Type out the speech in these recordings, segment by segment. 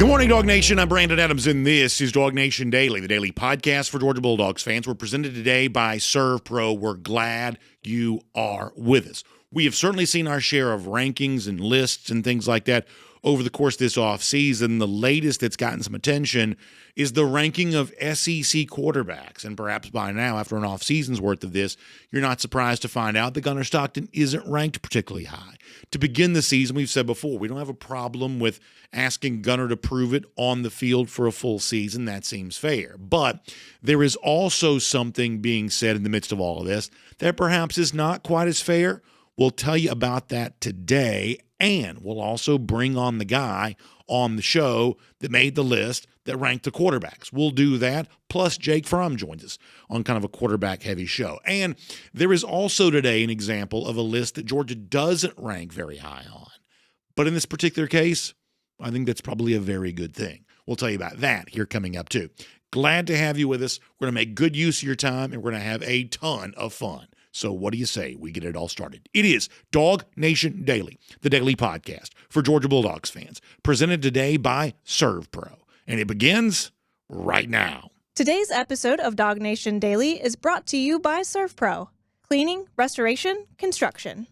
Good morning, DawgNation. I'm Brandon Adams, and this is DawgNation Daily, the daily podcast for Georgia Bulldogs fans. We're presented today by ServPro. We're glad you are with us. We have certainly seen our share of rankings and lists and things like that over the course of this offseason. The latest that's gotten some attention is the ranking of SEC quarterbacks. And perhaps by now, after an offseason's worth of this, you're not surprised to find out that Gunner Stockton isn't ranked particularly high. To begin the season, we've said before, we don't have a problem with asking Gunner to prove it on the field for a full season. That seems fair. But there is also something being said in the midst of all of this that perhaps is not quite as fair. We'll tell you about that today, and we'll also bring on the guy on the show that made the list that ranked the quarterbacks. We'll do that, plus Jake Fromm joins us on kind of a quarterback-heavy show. And there is also today an example of a list that Georgia doesn't rank very high on. But in this particular case, I think that's probably a very good thing. We'll tell you about that here coming up, too. Glad to have you with us. We're going to make good use of your time, and we're going to have a ton of fun. So what do you say we get it all started? It is DawgNation Daily, the daily podcast for Georgia Bulldogs fans, presented today by ServPro. And it begins right now. Today's episode of DawgNation Daily is brought to you by ServPro. Cleaning, restoration, construction.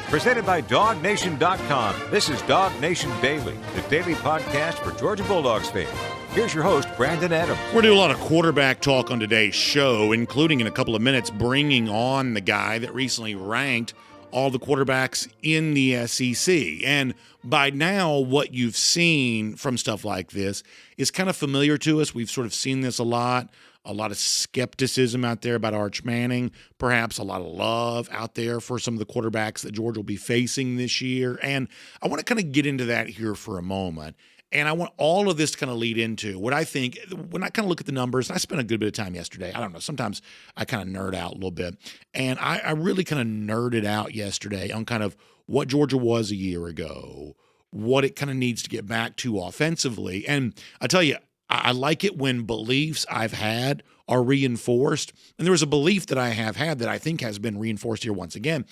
Presented by DawgNation.com. This is DawgNation Daily, the daily podcast for Georgia Bulldogs fans. Here's your host, Brandon Adams. We're doing a lot of quarterback talk on today's show, including in a couple of minutes bringing on the guy that recently ranked all the quarterbacks in the SEC. And by now, what you've seen from stuff like this is kind of familiar to us. We've sort of seen this a lot of skepticism out there about Arch Manning, perhaps a lot of love out there for some of the quarterbacks that Georgia will be facing this year. And I want to kind of get into that here for a moment. And I want all of this to kind of lead into what I think, when I kind of look at the numbers, and I spent a good bit of time yesterday. I don't know, sometimes I kind of nerd out a little bit. And I really kind of nerded out yesterday on kind of what Georgia was a year ago, what it kind of needs to get back to offensively. And I tell you, I like it when beliefs I've had are reinforced. And there was a belief that I have had that I think has been reinforced here once again,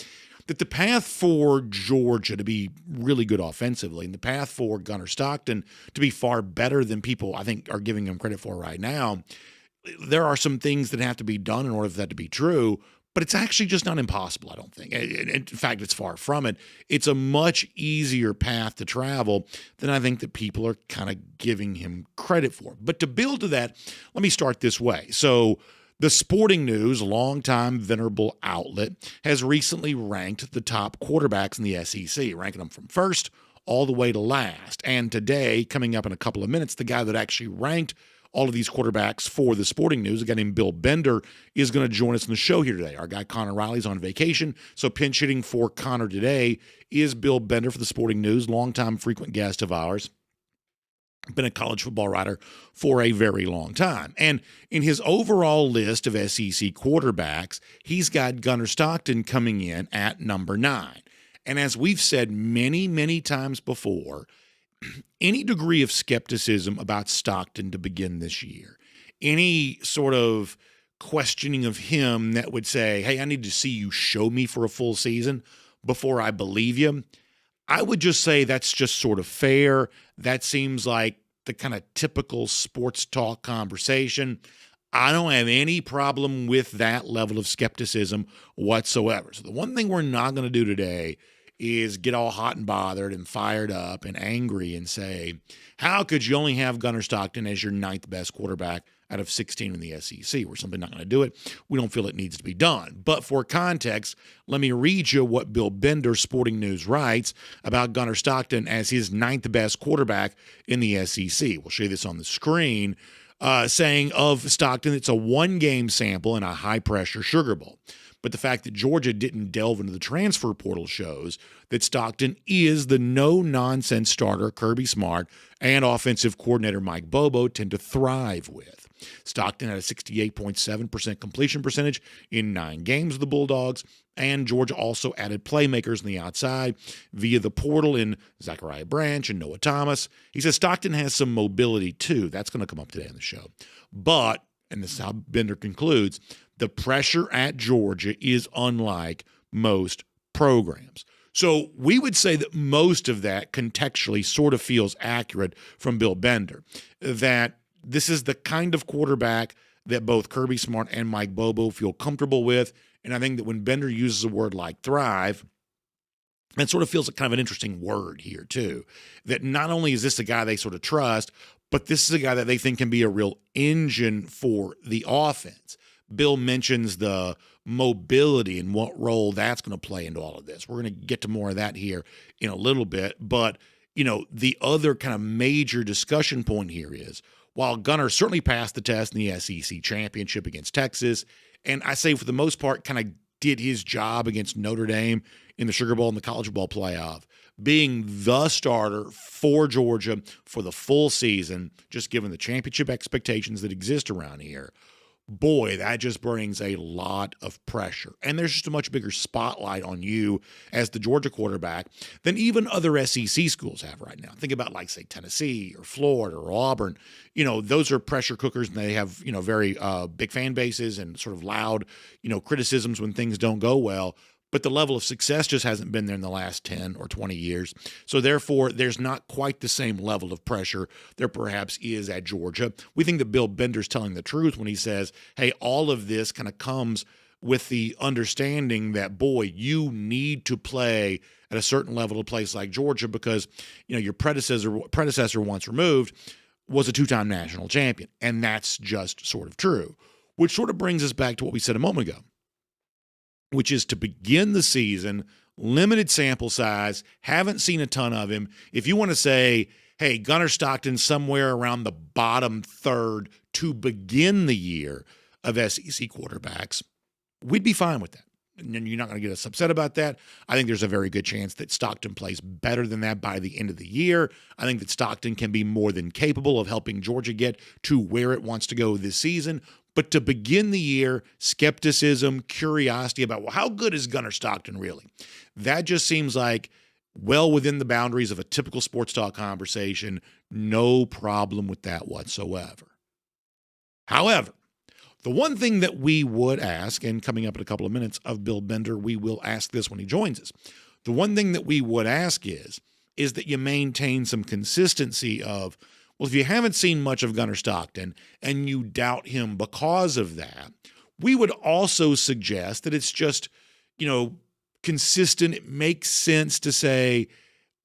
that the path for Georgia to be really good offensively and the path for Gunner Stockton to be far better than people I think are giving him credit for right now, there are some things that have to be done in order for that to be true, but it's actually just not impossible, I don't think. In fact, it's far from it. It's a much easier path to travel than I think that people are kind of giving him credit for. But to build to that, let me start this way. So the Sporting News, longtime venerable outlet, has recently ranked the top quarterbacks in the SEC, ranking them from first all the way to last. And today, coming up in a couple of minutes, the guy that actually ranked all of these quarterbacks for the Sporting News, a guy named Bill Bender, is going to join us in the show here today. Our guy Connor Riley's on vacation, so pinch hitting for Connor today is Bill Bender for the Sporting News, longtime frequent guest of ours. Been a college football writer for a very long time. And in his overall list of SEC quarterbacks, he's got Gunner Stockton coming in at number 9. And as we've said many, many times before, any degree of skepticism about Stockton to begin this year, any sort of questioning of him that would say, hey, I need to see you show me for a full season before I believe you, I would just say that's just sort of fair. That seems like the kind of typical sports talk conversation. I don't have any problem with that level of skepticism whatsoever. So the one thing we're not going to do today is get all hot and bothered and fired up and angry and say, how could you only have Gunner Stockton as your 9th best quarterback out of 16 in the SEC? We're simply not going to do it. We don't feel it needs to be done. But for context, let me read you what Bill Bender, Sporting News, writes about Gunner Stockton as his 9th best quarterback in the SEC. We'll show you this on the screen, saying of Stockton, it's a one-game sample in a high-pressure Sugar Bowl. But the fact that Georgia didn't delve into the transfer portal shows that Stockton is the no-nonsense starter Kirby Smart and offensive coordinator Mike Bobo tend to thrive with. Stockton had a 68.7% completion percentage in 9 games with the Bulldogs, and Georgia also added playmakers on the outside via the portal in Zachariah Branch and Noah Thomas. He says Stockton has some mobility too. That's going to come up today on the show. But, and this is how Bender concludes, the pressure at Georgia is unlike most programs. So we would say that most of that contextually sort of feels accurate from Bill Bender, that this is the kind of quarterback that both Kirby Smart and Mike Bobo feel comfortable with. And I think that when Bender uses a word like thrive, it sort of feels like kind of an interesting word here too, that not only is this a guy they sort of trust, but this is a guy that they think can be a real engine for the offense. Bill mentions the mobility and what role that's going to play into all of this. We're going to get to more of that here in a little bit. But, the other kind of major discussion point here is, while Gunner certainly passed the test in the SEC championship against Texas, and I say for the most part kind of did his job against Notre Dame in the Sugar Bowl and the College Football Playoff, being the starter for Georgia for the full season, just given the championship expectations that exist around here, boy, that just brings a lot of pressure. And there's just a much bigger spotlight on you as the Georgia quarterback than even other SEC schools have right now. Think about like, say, Tennessee or Florida or Auburn. Those are pressure cookers, and they have, very big fan bases and sort of loud, criticisms when things don't go well. But the level of success just hasn't been there in the last 10 or 20 years. So therefore, there's not quite the same level of pressure there perhaps is at Georgia. We think that Bill Bender's telling the truth when he says, hey, all of this kind of comes with the understanding that, boy, you need to play at a certain level of place like Georgia because, your predecessor once removed was a two-time national champion. And that's just sort of true, which sort of brings us back to what we said a moment ago, which is to begin the season, limited sample size, haven't seen a ton of him. If you want to say, hey, Gunner Stockton somewhere around the bottom third to begin the year of SEC quarterbacks, we'd be fine with that. And you're not going to get us upset about that. I think there's a very good chance that Stockton plays better than that by the end of the year. I think that Stockton can be more than capable of helping Georgia get to where it wants to go this season. But to begin the year, skepticism, curiosity about, well, how good is Gunner Stockton really? That just seems like well within the boundaries of a typical sports talk conversation. No problem with that whatsoever. However, the one thing that we would ask, and coming up in a couple of minutes of Bill Bender, we will ask this when he joins us. The one thing that we would ask is that you maintain some consistency of, well, if you haven't seen much of Gunner Stockton and you doubt him because of that, we would also suggest that it's just, consistent. It makes sense to say,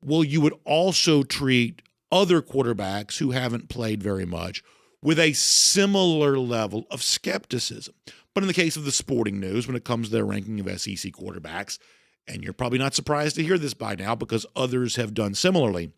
well, you would also treat other quarterbacks who haven't played very much with a similar level of skepticism. But in the case of the Sporting News, when it comes to their ranking of SEC quarterbacks, and you're probably not surprised to hear this by now because others have done similarly,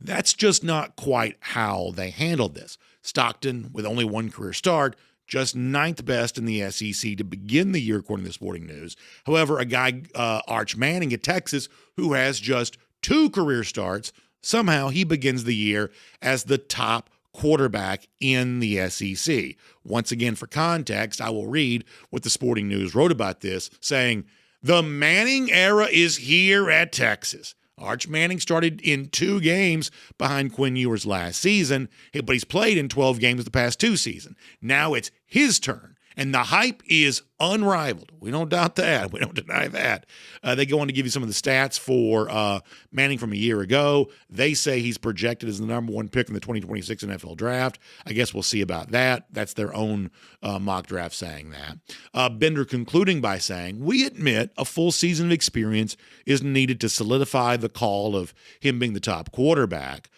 that's just not quite how they handled this. Stockton, with only one career start, just ninth best in the SEC to begin the year, according to the Sporting News. However, a guy, Arch Manning at Texas, who has just 2 career starts, somehow he begins the year as the top quarterback in the SEC. Once again, for context, I will read what the Sporting News wrote about this, saying, the Manning era is here at Texas. Arch Manning started in 2 games behind Quinn Ewers last season, but he's played in 12 games the past 2 seasons. Now it's his turn, and the hype is unrivaled. We don't doubt that. We don't deny that. They go on to give you some of the stats for Manning from a year ago. They say he's projected as the number 1 pick in the 2026 NFL draft. I guess we'll see about that. That's their own mock draft saying that. Bender concluding by saying, we admit a full season of experience is needed to solidify the call of him being the top quarterback.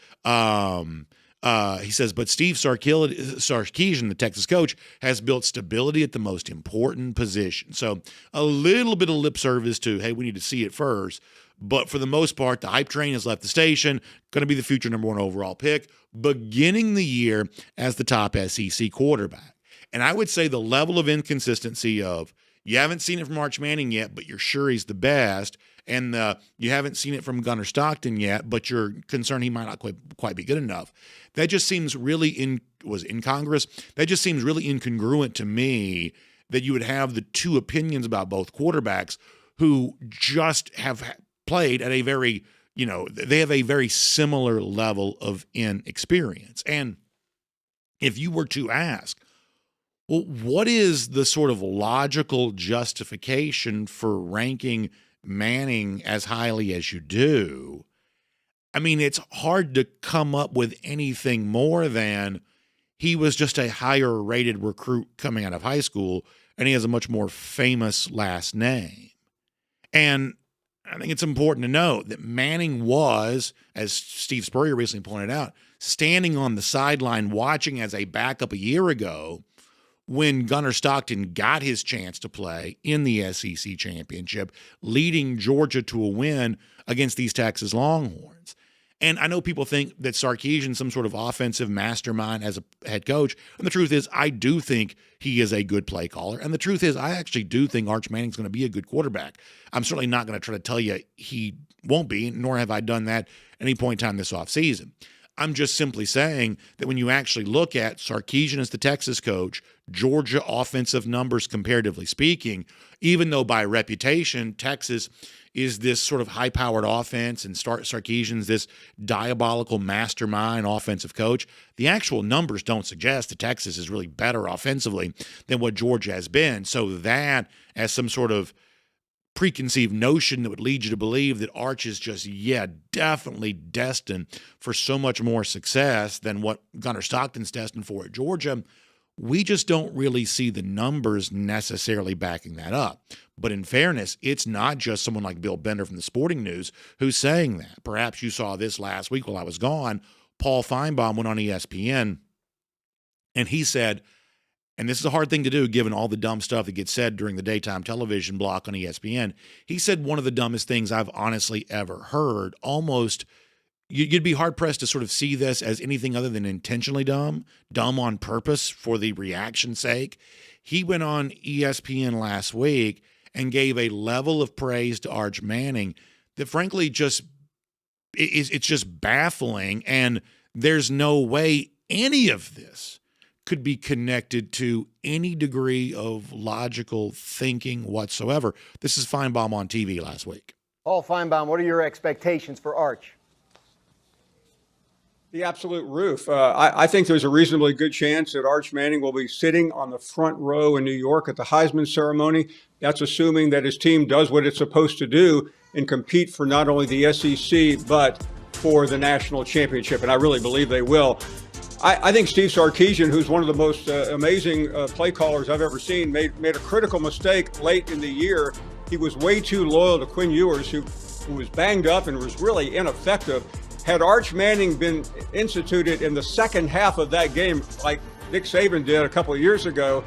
He says, but Steve Sarkisian, the Texas coach, has built stability at the most important position. So a little bit of lip service to, hey, we need to see it first. But for the most part, the hype train has left the station, going to be the future number 1 overall pick, beginning the year as the top SEC quarterback. And I would say the level of inconsistency of, you haven't seen it from Arch Manning yet, but you're sure he's the best. And you haven't seen it from Gunner Stockton yet, but you're concerned he might not quite be good enough. That just seems really incongruous. That just seems really incongruent to me that you would have the 2 opinions about both quarterbacks who just have played at a very, they have a very similar level of inexperience. And if you were to ask, well, what is the sort of logical justification for ranking Manning as highly as you do, I mean, it's hard to come up with anything more than he was just a higher rated recruit coming out of high school, and he has a much more famous last name. And I think it's important to note that Manning was, as Steve Spurrier recently pointed out, standing on the sideline watching as a backup a year ago when Gunner Stockton got his chance to play in the SEC championship, leading Georgia to a win against these Texas Longhorns. And I know people think that Sarkisian's some sort of offensive mastermind as a head coach. And the truth is, I do think he is a good play caller. And the truth is, I actually do think Arch Manning's going to be a good quarterback. I'm certainly not going to try to tell you he won't be, nor have I done that at any point in time this offseason. I'm just simply saying that when you actually look at Sarkisian as the Texas coach, Georgia offensive numbers comparatively speaking, even though by reputation Texas is this sort of high-powered offense and Sarkisian's this diabolical mastermind offensive coach, the actual numbers don't suggest that Texas is really better offensively than what Georgia has been. So that, as some sort of preconceived notion that would lead you to believe that Arch is just, definitely destined for so much more success than what Gunner Stockton's destined for at Georgia, we just don't really see the numbers necessarily backing that up. But in fairness, it's not just someone like Bill Bender from the Sporting News who's saying that. Perhaps you saw this last week while I was gone. Paul Feinbaum went on ESPN, and he said, and this is a hard thing to do given all the dumb stuff that gets said during the daytime television block on ESPN, he said one of the dumbest things I've honestly ever heard. Almost, you'd be hard-pressed to sort of see this as anything other than intentionally dumb on purpose for the reaction's sake. He went on ESPN last week and gave a level of praise to Arch Manning that frankly just it's just baffling, and there's no way any of this could be connected to any degree of logical thinking whatsoever. This is Feinbaum on TV last week. Paul Feinbaum, what are your expectations for Arch? The absolute roof. I think there's a reasonably good chance that Arch Manning will be sitting on the front row in New York at the Heisman ceremony. That's assuming that his team does what it's supposed to do and compete for not only the SEC, but for the national championship. And I really believe they will. I think Steve Sarkisian, who's one of the most amazing play callers I've ever seen, made a critical mistake late in the year. He was way too loyal to Quinn Ewers, who was banged up and was really ineffective. Had Arch Manning been instituted in the second half of that game, like Nick Saban did a couple of years ago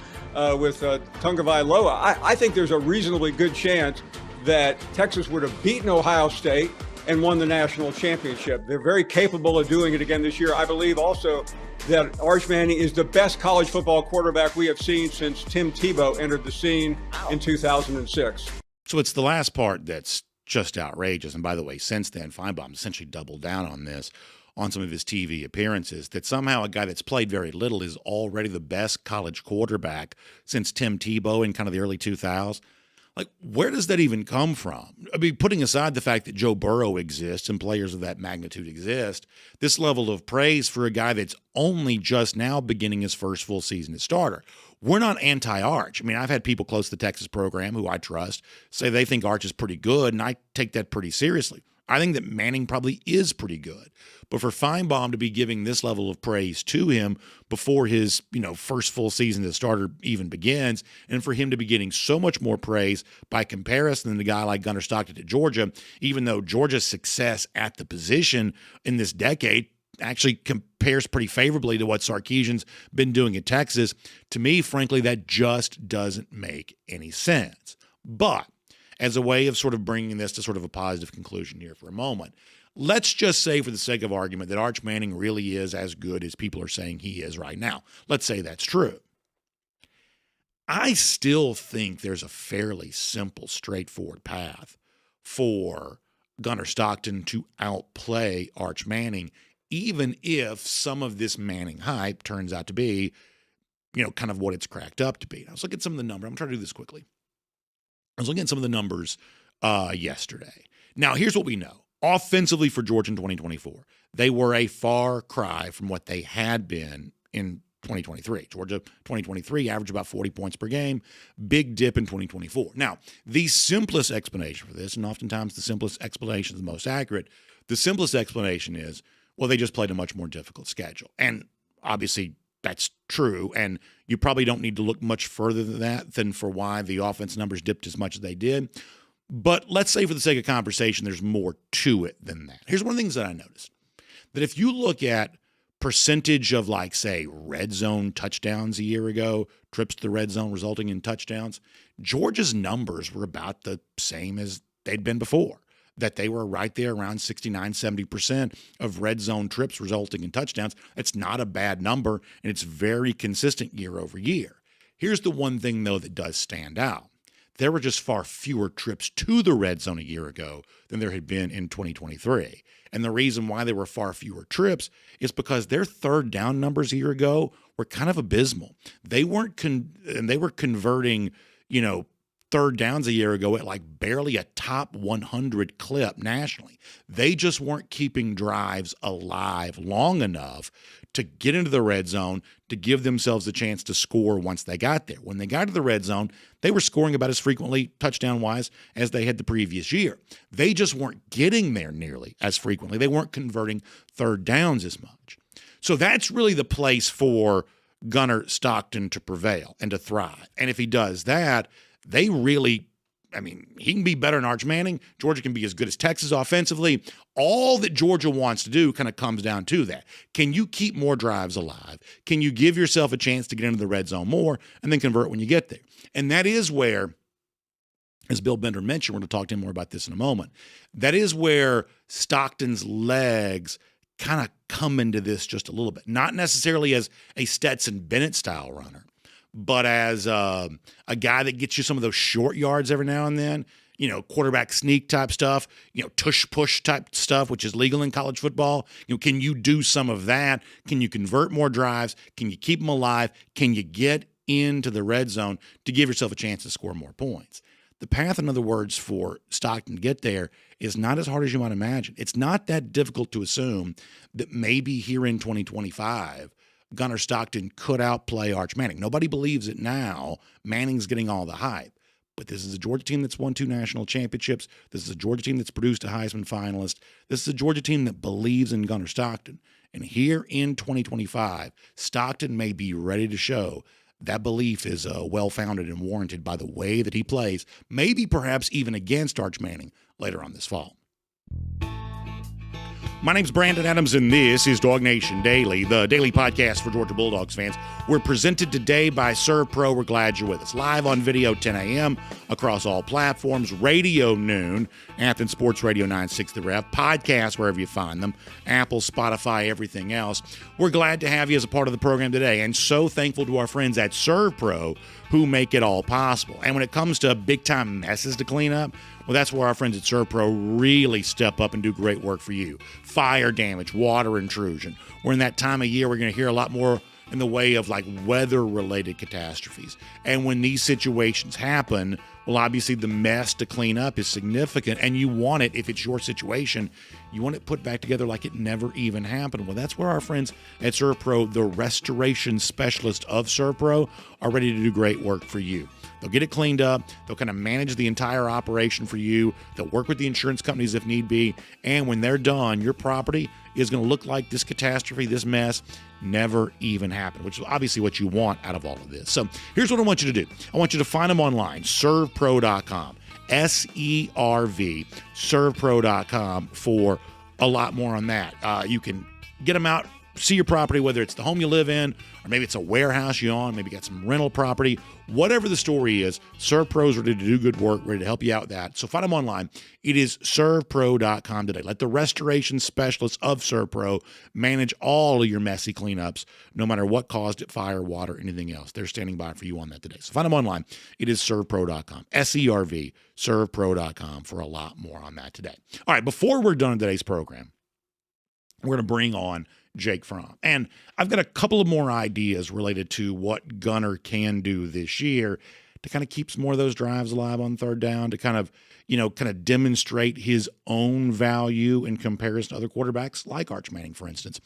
with Tagovailoa, I think there's a reasonably good chance that Texas would have beaten Ohio State and won the national championship. They're very capable of doing it again this year. I believe also that Arch Manning is the best college football quarterback we have seen since Tim Tebow entered the scene in 2006. So it's the last part that's just outrageous. And by the way, since then, Feinbaum essentially doubled down on this on some of his TV appearances, that somehow a guy that's played very little is already the best college quarterback since Tim Tebow in kind of the early 2000s. Like, where does that even come from? I mean, putting aside the fact that Joe Burrow exists and players of that magnitude exist, this level of praise for a guy that's only just now beginning his first full season as starter. We're not anti-Arch. I mean, I've had people close to the Texas program who I trust say they think Arch is pretty good, and I take that pretty seriously. I think that Manning probably is pretty good. But for Feinbaum to be giving this level of praise to him before his, first full season as a starter even begins, and for him to be getting so much more praise by comparison than a guy like Gunner Stockton at Georgia, even though Georgia's success at the position in this decade actually compares pretty favorably to what Sarkisian's been doing at Texas, to me, frankly, that just doesn't make any sense. But as a way of sort of bringing this to sort of a positive conclusion here for a moment, let's just say for the sake of argument that Arch Manning really is as good as people are saying he is right now. Let's say that's true. I still think there's a fairly simple, straightforward path for Gunner Stockton to outplay Arch Manning, even if some of this Manning hype turns out to be, kind of what it's cracked up to be. I was looking at some of the numbers. I'm trying to do this quickly. I was looking at some of the numbers yesterday. Now, here's what we know. Offensively for Georgia in 2024, they were a far cry from what they had been in 2023. Georgia 2023 averaged about 40 points per game, big dip in 2024. Now, the simplest explanation for this, and oftentimes the simplest explanation is the most accurate, the simplest explanation is, well, they just played a much more difficult schedule. And obviously that's true, and you probably don't need to look much further than that than for why the offense numbers dipped as much as they did. But let's say for the sake of conversation, there's more to it than that. Here's one of the things that I noticed, that if you look at percentage of, like, say, red zone touchdowns a year ago, trips to the red zone resulting in touchdowns, Georgia's numbers were about the same as they'd been before, that they were right there around 69, 70% of red zone trips resulting in touchdowns. It's not a bad number, and it's very consistent year over year. Here's the one thing, though, that does stand out. There were just far fewer trips to the red zone a year ago than there had been in 2023. And the reason why there were far fewer trips is because their third down numbers a year ago were kind of abysmal. They weren't they were converting, third downs a year ago at like barely a top 100 clip nationally. They just weren't keeping drives alive long enough to get into the red zone to give themselves a chance to score once they got there. When they got to the red zone, they were scoring about as frequently touchdown-wise as they had the previous year. They just weren't getting there nearly as frequently. They weren't converting third downs as much. So that's really the place for Gunner Stockton to prevail and to thrive. And if he does that, they really, he can be better than Arch Manning. Georgia can be as good as Texas offensively. All that Georgia wants to do kind of comes down to that. Can you keep more drives alive? Can you give yourself a chance to get into the red zone more and then convert when you get there? And that is where, as Bill Bender mentioned, we're going to talk to him more about this in a moment, that is where Stockton's legs kind of come into this just a little bit. Not necessarily as a Stetson Bennett-style runner, but as a guy that gets you some of those short yards every now and then, quarterback sneak type stuff, tush push type stuff, which is legal in college football. Can you do some of that? Can you convert more drives? Can you keep them alive? Can you get into the red zone to give yourself a chance to score more points? The path, in other words, for Stockton to get there is not as hard as you might imagine. It's not that difficult to assume that maybe here in 2025, Gunner Stockton could outplay Arch Manning. Nobody believes it now. Manning's getting all the hype. But this is a Georgia team that's won 2 national championships. This is a Georgia team that's produced a Heisman finalist. This is a Georgia team that believes in Gunner Stockton. And here in 2025, Stockton may be ready to show that belief is well-founded and warranted by the way that he plays, maybe perhaps even against Arch Manning later on this fall. My name's Brandon Adams, and this is DawgNation Daily, the daily podcast for Georgia Bulldogs fans. We're presented today by ServPro. We're glad you're with us. Live on video, 10 a.m. across all platforms. Radio noon, Athens Sports Radio 960 The Ref. Podcasts wherever you find them. Apple, Spotify, everything else. We're glad to have you as a part of the program today, and so thankful to our friends at ServPro who make it all possible. And when it comes to big-time messes to clean up, well, that's where our friends at ServPro really step up and do great work for you. Fire damage, water intrusion. We're in that time of year we're going to hear a lot more in the way of like weather-related catastrophes. And when these situations happen, well, obviously the mess to clean up is significant, and you want it, if it's your situation, you want it put back together like it never even happened. Well, that's where our friends at ServPro, the restoration specialist of ServPro, are ready to do great work for you. They'll get it cleaned up. They'll kind of manage the entire operation for you. They'll work with the insurance companies if need be. And when they're done, your property is going to look like this catastrophe, this mess, never even happened, which is obviously what you want out of all of this. So here's what I want you to do. I want you to find them online, servpro.com, S-E-R-V, servpro.com for a lot more on that. You can get them out, see your property, whether it's the home you live in, or maybe it's a warehouse you own, maybe you got some rental property, whatever the story is, ServPro's ready to do good work, ready to help you out with that. So find them online. It is servpro.com today. Let the restoration specialists of ServPro manage all of your messy cleanups, no matter what caused it, fire, water, anything else. They're standing by for you on that today. So find them online. It is servpro.com, S-E-R-V, servpro.com for a lot more on that today. All right, before we're done in today's program, we're going to bring on Jake Fromm. And I've got a couple of more ideas related to what Gunner can do this year to kind of keep some more of those drives alive on third down, to kind of demonstrate his own value in comparison to other quarterbacks like Arch Manning, for instance,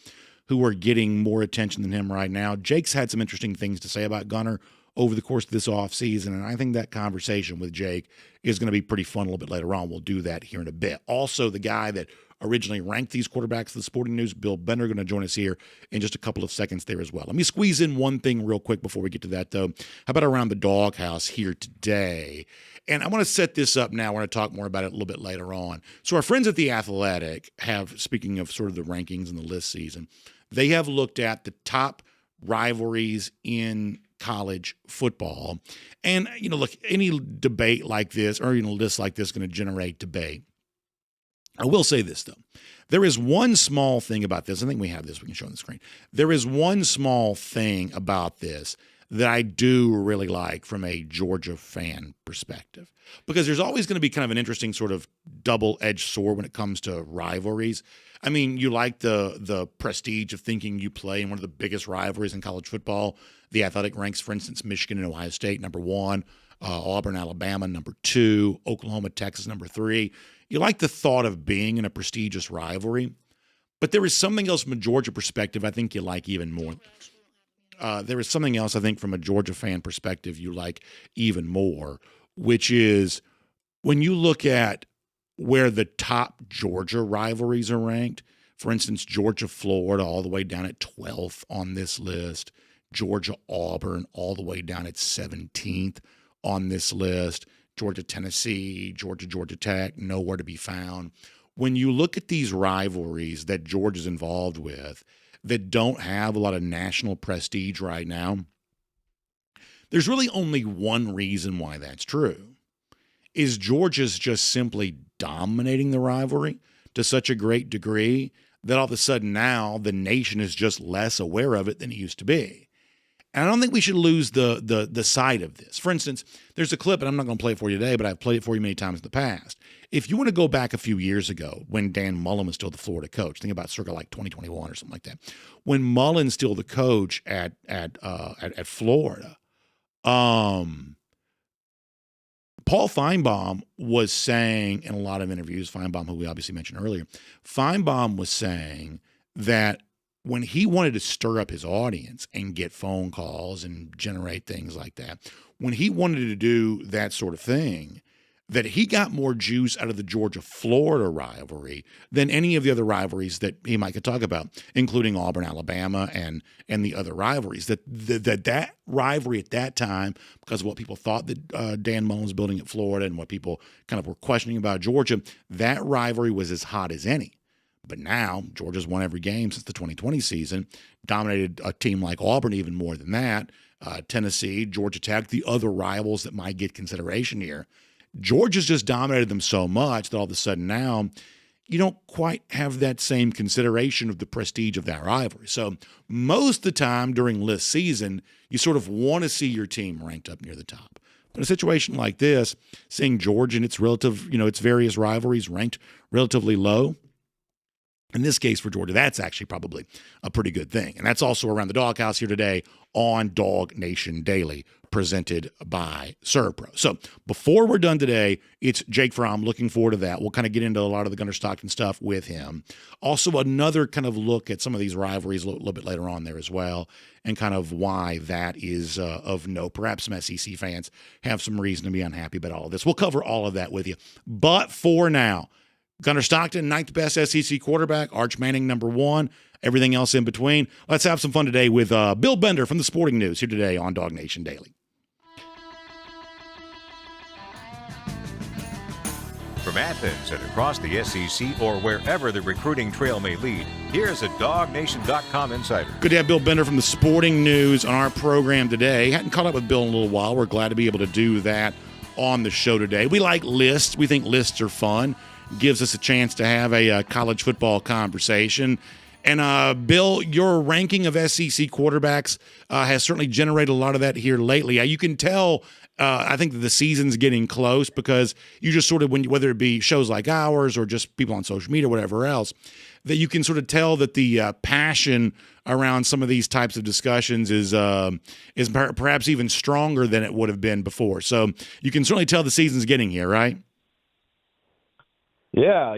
who are getting more attention than him right now. Jake's had some interesting things to say about Gunner over the course of this offseason, and I think that conversation with Jake is going to be pretty fun a little bit later on. We'll do that here in a bit. Also, the guy that originally ranked these quarterbacks for the Sporting News, Bill Bender, going to join us here in just a couple of seconds there as well. Let me squeeze in one thing real quick before we get to that, though. How about around the doghouse here today? And I want to set this up now. We're going to talk more about it a little bit later on. So our friends at The Athletic have, speaking of sort of the rankings and the list season, they have looked at the top rivalries in college football. And, look, any debate like this or even a list like this is going to generate debate. I will say this, though. There is one small thing about this. I think we have this. We can show on the screen. There is one small thing about this that I do really like from a Georgia fan perspective, because there's always going to be kind of an interesting sort of double-edged sword when it comes to rivalries. I mean, you like the prestige of thinking you play in one of the biggest rivalries in college football. The Athletic ranks, for instance, Michigan and Ohio State number 1, Auburn, Alabama number 2, Oklahoma, Texas number 3. You like the thought of being in a prestigious rivalry, but there is something else from a Georgia perspective I think you like even more. There is something else I think from a Georgia fan perspective you like even more, which is when you look at where the top Georgia rivalries are ranked. For instance, Georgia-Florida all the way down at 12th on this list. Georgia-Auburn all the way down at 17th on this list. Georgia-Tennessee, Georgia Tech, nowhere to be found. When you look at these rivalries that Georgia's involved with that don't have a lot of national prestige right now, there's really only one reason why that's true, is Georgia's just simply dominating the rivalry to such a great degree that all of a sudden now the nation is just less aware of it than it used to be. And I don't think we should lose the sight of this. For instance, there's a clip, and I'm not going to play it for you today, but I've played it for you many times in the past. If you want to go back a few years ago when Dan Mullen was still the Florida coach, think about circa like 2021 or something like that. When Mullen's still the coach at Florida, Paul Feinbaum was saying in a lot of interviews, Feinbaum, who we obviously mentioned earlier, Feinbaum was saying that when he wanted to stir up his audience and get phone calls and generate things like that, when he wanted to do that sort of thing, that he got more juice out of the Georgia-Florida rivalry than any of the other rivalries that he might could talk about, including Auburn, Alabama, and the other rivalries. That rivalry at that time, because of what people thought that Dan Mullen was building at Florida and what people kind of were questioning about Georgia, that rivalry was as hot as any. But now Georgia's won every game since the 2020 season, dominated a team like Auburn even more than that, Tennessee, Georgia Tech, the other rivals that might get consideration here. Georgia's just dominated them so much that all of a sudden now you don't quite have that same consideration of the prestige of that rivalry. So most of the time during list season, you sort of want to see your team ranked up near the top. But in a situation like this, seeing Georgia and its relative, its various rivalries ranked relatively low, in this case for Georgia, that's actually probably a pretty good thing. And that's also around the doghouse here today on DawgNation Daily, presented by ServPro. So before we're done today, it's Jake Fromm. Looking forward to that. We'll kind of get into a lot of the Gunner Stockton stuff with him. Also, another kind of look at some of these rivalries a little bit later on there as well, and kind of why that is of note. Perhaps some SEC fans have some reason to be unhappy about all of this. We'll cover all of that with you. But for now, Gunner Stockton, 9th best SEC quarterback. Arch Manning, number 1. Everything else in between. Let's have some fun today with Bill Bender from the Sporting News here today on DawgNation Daily. From Athens and across the SEC or wherever the recruiting trail may lead, here's a DawgNation.com insider. Good to have Bill Bender from the Sporting News on our program today. Hadn't caught up with Bill in a little while. We're glad to be able to do that on the show today. We like lists. We think lists are fun. Gives us a chance to have a college football conversation. And, Bill, your ranking of SEC quarterbacks has certainly generated a lot of that here lately. You can tell, I think, that the season's getting close because you just sort of, whether it be shows like ours or just people on social media or whatever else, that you can sort of tell that the passion around some of these types of discussions is perhaps even stronger than it would have been before. So you can certainly tell the season's getting here, right? Yeah,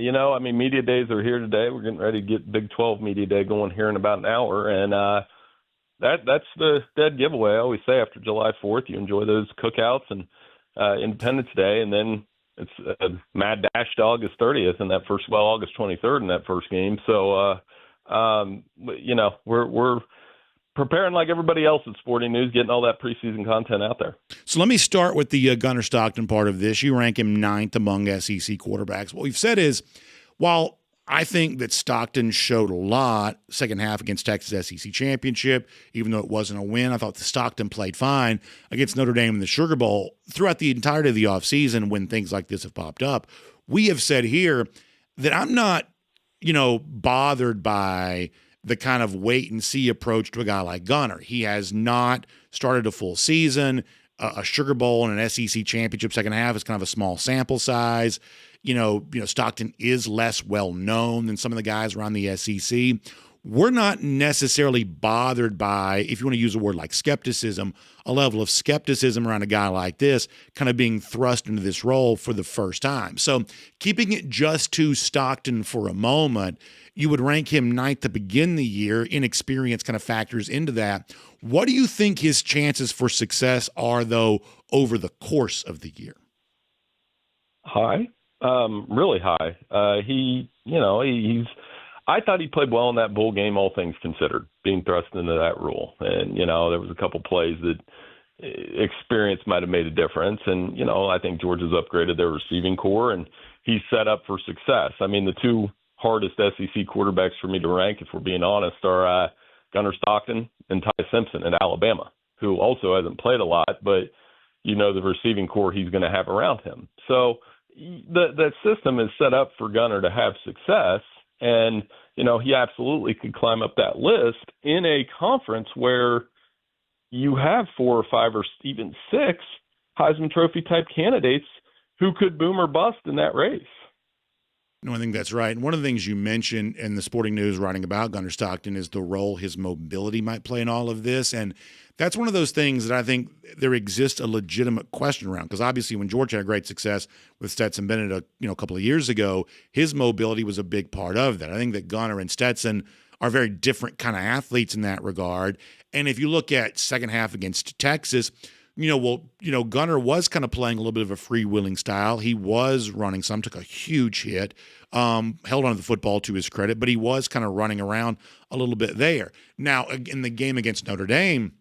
media days are here today. We're getting ready to get Big 12 Media Day going here in about an hour, and that's the dead giveaway. I always say after July 4th, you enjoy those cookouts and Independence Day, and then it's mad dash to August 30th and August 23rd in that first game. So, we're preparing like everybody else at Sporting News, getting all that preseason content out there. So let me start with the Gunner Stockton part of this. You rank him 9th among SEC quarterbacks. What we've said is, while I think that Stockton showed a lot second half against Texas SEC Championship, even though it wasn't a win, I thought the Stockton played fine against Notre Dame in the Sugar Bowl throughout the entirety of the offseason when things like this have popped up. We have said here that I'm not, bothered by the kind of wait-and-see approach to a guy like Gunner. He has not started a full season. A Sugar Bowl and an SEC championship second half is kind of a small sample size. Stockton is less well-known than some of the guys around the SEC. We're not necessarily bothered by, if you want to use a word like skepticism, a level of skepticism around a guy like this kind of being thrust into this role for the first time. So keeping it just to Stockton for a moment, you would rank him 9th to begin the year. Inexperience kind of factors into that. What do you think his chances for success are, though, over the course of the year? High, really high. I thought he played well in that bowl game, all things considered, being thrust into that role. And, there was a couple plays that experience might have made a difference. And, I think Georgia's upgraded their receiving core, and he's set up for success. The two hardest SEC quarterbacks for me to rank, if we're being honest, are Gunner Stockton and Ty Simpson at Alabama, who also hasn't played a lot, but the receiving core he's going to have around him. So that system is set up for Gunner to have success, and he absolutely could climb up that list in a conference where you have 4 or 5 or even 6 Heisman Trophy type candidates who could boom or bust in that race. No, I think that's right. And one of the things you mentioned in the Sporting News writing about Gunner Stockton is the role his mobility might play in all of this. And that's one of those things that I think there exists a legitimate question around, because obviously when Georgia had great success with Stetson Bennett a couple of years ago, his mobility was a big part of that. I think that Gunner and Stetson are very different kind of athletes in that regard. And if you look at second half against Texas, Gunner was kind of playing a little bit of a freewheeling style. He was running some, took a huge hit, held on to the football to his credit, but he was kind of running around a little bit there. Now, in the game against Notre Dame,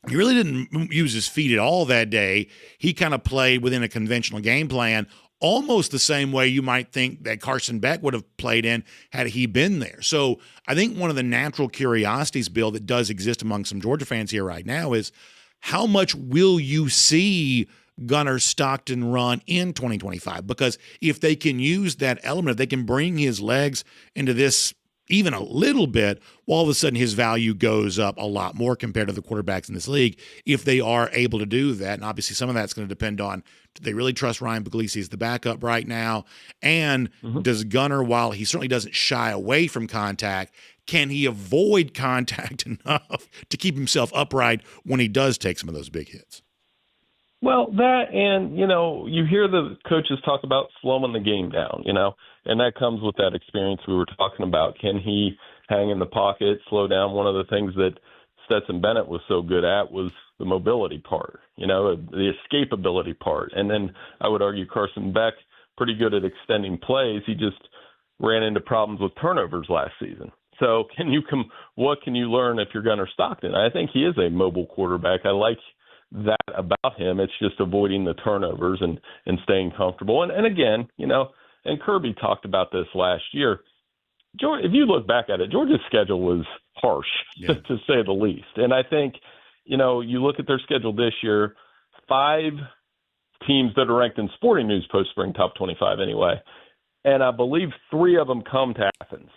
he really didn't use his feet at all that day. He kind of played within a conventional game plan, almost the same way you might think that Carson Beck would have played in had he been there. So I think one of the natural curiosities, Bill, that does exist among some Georgia fans here right now is, how much will you see Gunner Stockton run in 2025? Because if they can use that element, if they can bring his legs into this even a little bit, well, all of a sudden his value goes up a lot more compared to the quarterbacks in this league if they are able to do that. And obviously some of that's going to depend on, do they really trust Ryan Puglisi as the backup right now? And does Gunner, while he certainly doesn't shy away from contact, can he avoid contact enough to keep himself upright when he does take some of those big hits? Well, that, and, you hear the coaches talk about slowing the game down, and that comes with that experience we were talking about. Can he hang in the pocket, slow down? One of the things that Stetson Bennett was so good at was the mobility part, the escapability part. And then I would argue Carson Beck, pretty good at extending plays. He just ran into problems with turnovers last season. So what can you learn if you're Gunner Stockton? I think he is a mobile quarterback. I like that about him. It's just avoiding the turnovers and staying comfortable. And again, and Kirby talked about this last year. If you look back at it, Georgia's schedule was harsh, to say the least. And I think, you look at their schedule this year, 5 teams that are ranked in Sporting News post-spring top 25 anyway, and I believe 3 of them come to Athens.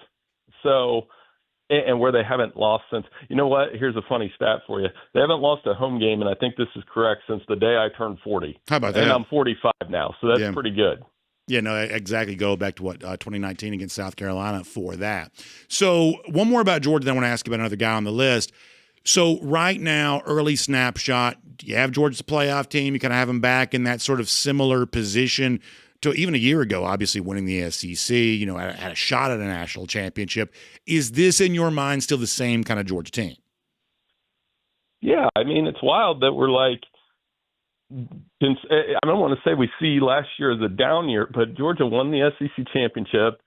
So, and where they haven't lost since, here's a funny stat for you. They haven't lost a home game, and I think this is correct, since the day I turned 40. How about that? And I'm 45 now, so that's pretty good. Yeah, no, exactly. Go back to 2019 against South Carolina for that. So one more about Georgia, then I want to ask you about another guy on the list. So right now, early snapshot, you have Georgia's playoff team. You kind of have them back in that sort of similar position to even a year ago, obviously winning the SEC, had a shot at a national championship. Is this, in your mind, still the same kind of Georgia team? Yeah, I mean, it's wild that we're like, I don't want to say we see last year as a down year, but Georgia won the SEC championship,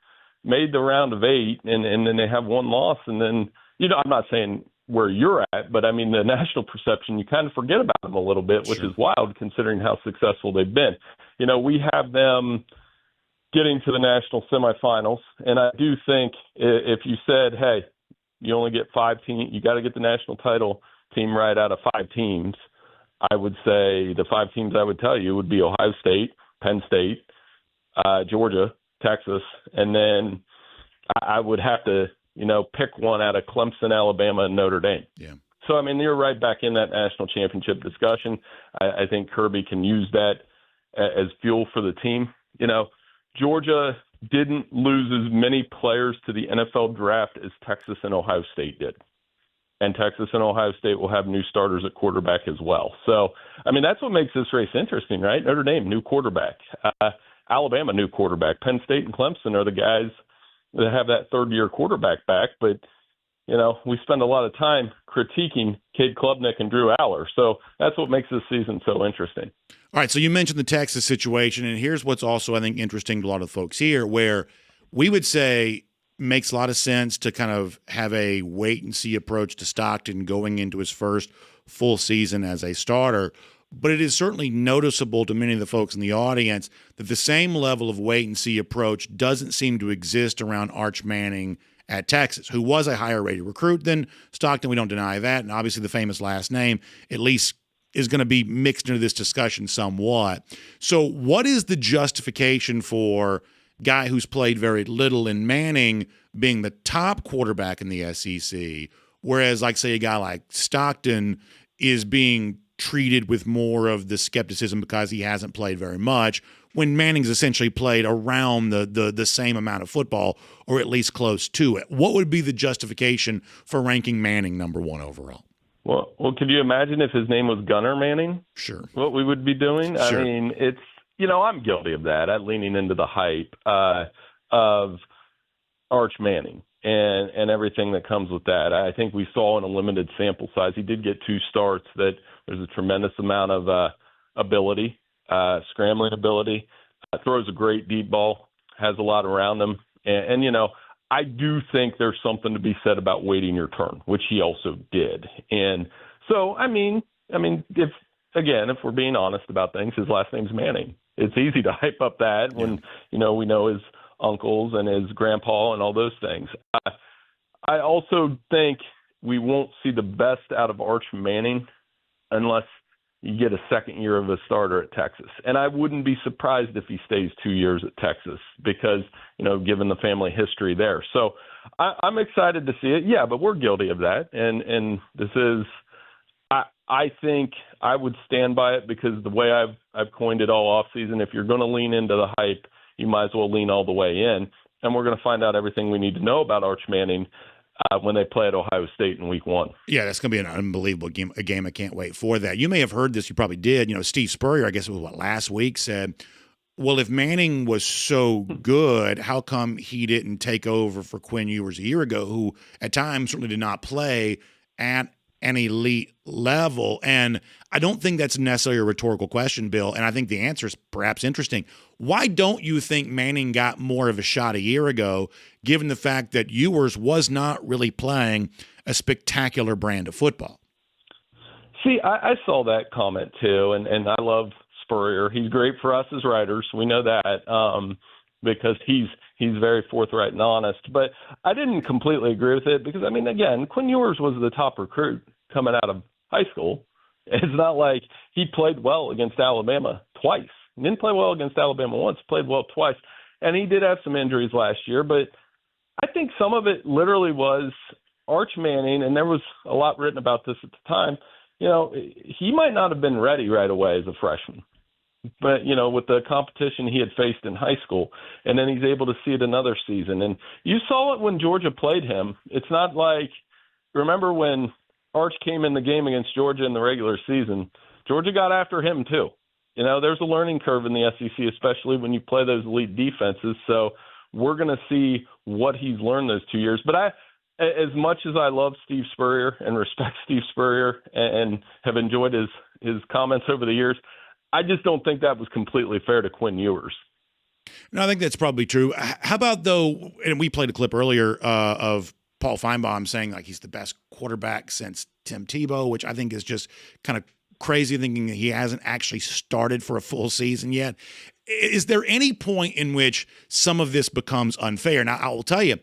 made the round of 8, and then they have one loss. And then, I'm not saying where you're at, but I mean, the national perception, you kind of forget about them a little bit, which is wild considering how successful they've been. We have them getting to the national semifinals. And I do think if you said, hey, you only get 5 teams, you got to get the national title team right out of 5 teams, I would say the 5 teams I would tell you would be Ohio State, Penn State, Georgia, Texas, and then I would have to, pick one out of Clemson, Alabama, and Notre Dame. Yeah. So, I mean, you're right back in that national championship discussion. I think Kirby can use that as fuel for the team. Georgia didn't lose as many players to the NFL draft as Texas and Ohio State did. And Texas and Ohio State will have new starters at quarterback as well. So, I mean, that's what makes this race interesting, right? Notre Dame, new quarterback. Alabama, new quarterback. Penn State and Clemson are the guys that have that third-year quarterback back. But, we spend a lot of time critiquing Cade Klubnik and Drew Aller. So that's what makes this season so interesting. All right, so you mentioned the Texas situation, and here's what's also, I think, interesting to a lot of folks here, where we would say makes a lot of sense to kind of have a wait-and-see approach to Stockton going into his first full season as a starter. But it is certainly noticeable to many of the folks in the audience that the same level of wait-and-see approach doesn't seem to exist around Arch Manning at Texas, who was a higher-rated recruit than Stockton. We don't deny that. And obviously the famous last name at least is going to be mixed into this discussion somewhat. So what is the justification for guy who's played very little in Manning being the top quarterback in the SEC, whereas, like, say, a guy like Stockton is being treated with more of the skepticism because he hasn't played very much, when Manning's essentially played around the same amount of football, or at least close to it? What would be the justification for ranking Manning number 1 overall? Well, could you imagine if his name was Gunner Manning? Sure. What we would be doing? Sure. I mean, it's, I'm guilty of that. I'm leaning into the hype of Arch Manning and everything that comes with that. I think we saw in a limited sample size, he did get 2 starts, that there's a tremendous amount of ability, scrambling ability, throws a great deep ball, has a lot around him. And I do think there's something to be said about waiting your turn, which he also did. And so, I mean, if we're being honest about things, his last name's Manning. It's easy to hype up that when, we know his uncles and his grandpa and all those things. I also think we won't see the best out of Arch Manning unless you get a second year of a starter at Texas. And I wouldn't be surprised if he stays 2 years at Texas because, given the family history there. So I'm excited to see it. Yeah, but we're guilty of that. And this is, I think I would stand by it because the way I've coined it all offseason, if you're going to lean into the hype, you might as well lean all the way in. And we're going to find out everything we need to know about Arch Manning when they play at Ohio State in week 1. Yeah, that's going to be an unbelievable game. A game I can't wait for that. You may have heard this. You probably did. Steve Spurrier, I guess it was last week, said, well, if Manning was so good, how come he didn't take over for Quinn Ewers a year ago, who at times certainly did not play at an elite level? And I don't think that's necessarily a rhetorical question, Bill, and I think the answer is perhaps interesting. Why don't you think Manning got more of a shot a year ago, given the fact that Ewers was not really playing a spectacular brand of football? See, I saw that comment too, and I love Spurrier. He's great for us as writers. We know that because he's very forthright and honest. But I didn't completely agree with it because, again, Quinn Ewers was the top recruit coming out of high school. It's not like he played well against Alabama twice. He didn't play well against Alabama once, played well twice. And he did have some injuries last year, but I think some of it literally was Arch Manning, and there was a lot written about this at the time. He might not have been ready right away as a freshman. But, with the competition he had faced in high school, and then he's able to see it another season. And you saw it when Georgia played him. It's not like, remember when Arch came in the game against Georgia in the regular season, Georgia got after him too. There's a learning curve in the SEC, especially when you play those elite defenses. So we're going to see what he's learned those 2 years. But as much as I love Steve Spurrier and respect Steve Spurrier and have enjoyed his comments over the years, I just don't think that was completely fair to Quinn Ewers. No, I think that's probably true. How about, though, and we played a clip earlier of Paul Feinbaum saying like he's the best quarterback since Tim Tebow, which I think is just kind of crazy, thinking that he hasn't actually started for a full season yet. Is there any point in which some of this becomes unfair? Now, I will tell you,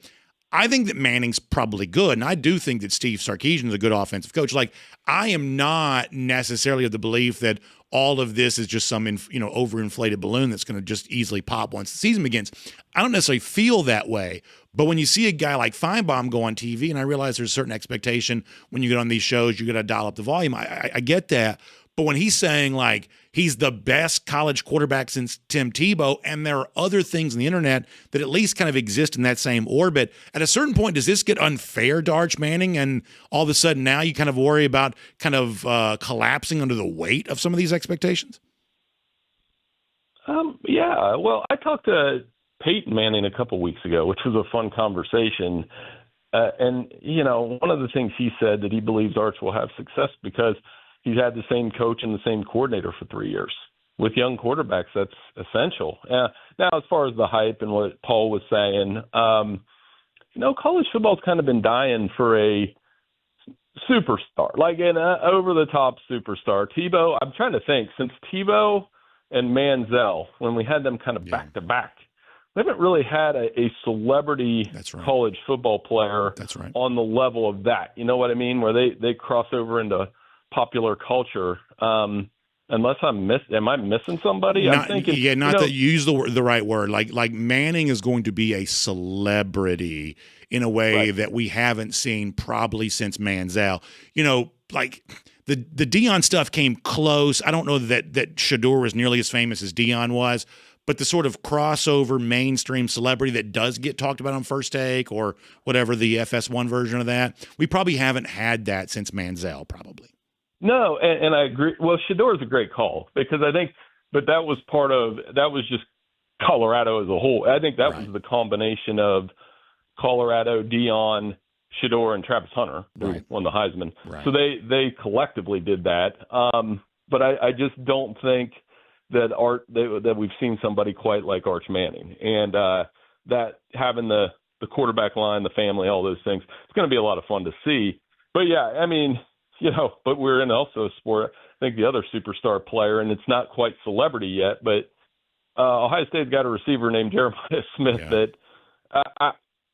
I think that Manning's probably good, and I do think that Steve Sarkisian is a good offensive coach. Like, I am not necessarily of the belief that all of this is just some overinflated balloon that's going to just easily pop once the season begins. I don't necessarily feel that way, but when you see a guy like Feinbaum go on TV, and I realize there's a certain expectation when you get on these shows, you got to dial up the volume. I get that. But when he's saying like he's the best college quarterback since Tim Tebow, and there are other things on the internet that at least kind of exist in that same orbit, at a certain point, does this get unfair to Arch Manning? And all of a sudden now you kind of worry about kind of collapsing under the weight of some of these expectations? Yeah. Well, I talked to Peyton Manning a couple weeks ago, which was a fun conversation. And one of the things he said that he believes Arch will have success because he's had the same coach and the same coordinator for 3 years. With young quarterbacks, that's essential. Now, as far as the hype and what Paul was saying, college football's kind of been dying for a superstar, like an over-the-top superstar. Tebow, I'm trying to think, since Tebow and Manziel, when we had them kind of back-to-back, we haven't really had a celebrity college football player on the level of that. You know what I mean? Where they cross over into popular culture. Unless am I missing somebody? I'm thinking, that you use the right word. Like Manning is going to be a celebrity in a way that we haven't seen probably since Manziel. Like the Deion stuff came close. I don't know that Shador was nearly as famous as Deion was, but the sort of crossover mainstream celebrity that does get talked about on First Take or whatever, the FS1 version of that, we probably haven't had that since Manziel, probably. No, and I agree. Well, Shador is a great call because I think, but that was just Colorado as a whole. I think that was the combination of Colorado, Deion, Shador, and Travis Hunter, who won the Heisman. Right. So they collectively did that. But I just don't think that we've seen somebody quite like Arch Manning, and that having the quarterback line, the family, all those things, it's going to be a lot of fun to see. But yeah, I mean, but we're in also a sport. I think the other superstar player, and it's not quite celebrity yet, but Ohio State's got a receiver named Jeremiah Smith that I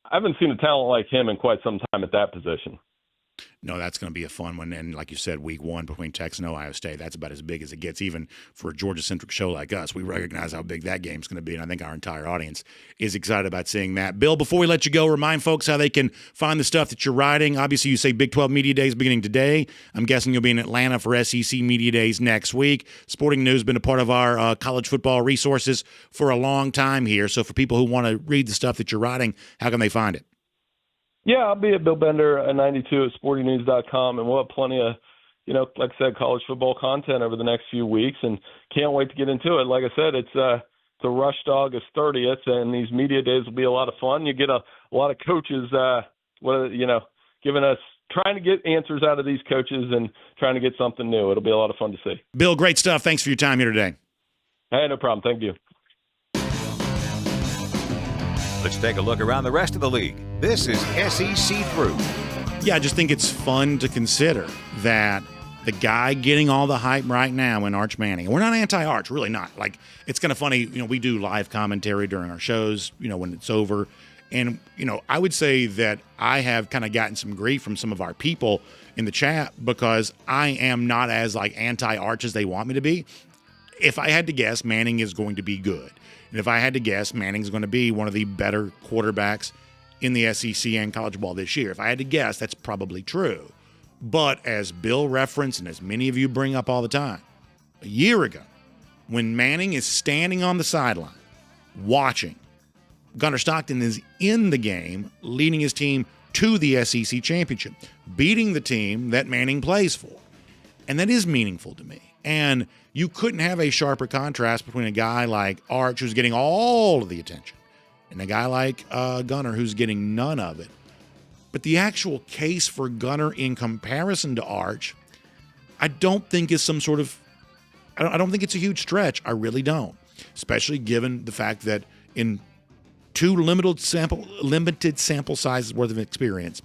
haven't seen a talent like him in quite some time at that position. No, that's going to be a fun one. And like you said, week one between Texas and Ohio State, that's about as big as it gets, even for a Georgia-centric show like us. We recognize how big that game's going to be, and I think our entire audience is excited about seeing that. Bill, before we let you go, remind folks how they can find the stuff that you're writing. Obviously, you say Big 12 Media Days beginning today. I'm guessing you'll be in Atlanta for SEC Media Days next week. Sporting News has been a part of our college football resources for a long time here. So for people who want to read the stuff that you're writing, how can they find it? Yeah, I'll be at Bill Bender 92 at sportingnews.com, and we'll have plenty of, like I said, college football content over the next few weeks, and can't wait to get into it. Like I said, it's the rush to August 30th, and these media days will be a lot of fun. You get a lot of coaches, giving us, trying to get answers out of these coaches and trying to get something new. It'll be a lot of fun to see. Bill, great stuff. Thanks for your time here today. Hey, no problem. Thank you. Let's take a look around the rest of the league. This is SEC Through. Yeah, I just think it's fun to consider that the guy getting all the hype right now in Arch Manning, and we're not anti-Arch, really not. Like, it's kind of funny, we do live commentary during our shows, when it's over. And, I would say that I have kind of gotten some grief from some of our people in the chat because I am not as, anti-Arch as they want me to be. If I had to guess, Manning is going to be good. And if I had to guess, Manning's going to be one of the better quarterbacks in the SEC and college ball this year. If I had to guess, that's probably true. But as Bill referenced, and as many of you bring up all the time, a year ago, when Manning is standing on the sideline watching, Gunner Stockton is in the game leading his team to the SEC championship, beating the team that Manning plays for. And that is meaningful to me. And you couldn't have a sharper contrast between a guy like Arch, who's getting all of the attention, and a guy like Gunner, who's getting none of it. But the actual case for Gunner in comparison to Arch, I don't think is some sort of, I don't think it's a huge stretch. I really don't, especially given the fact that in two limited sample sizes worth of experience,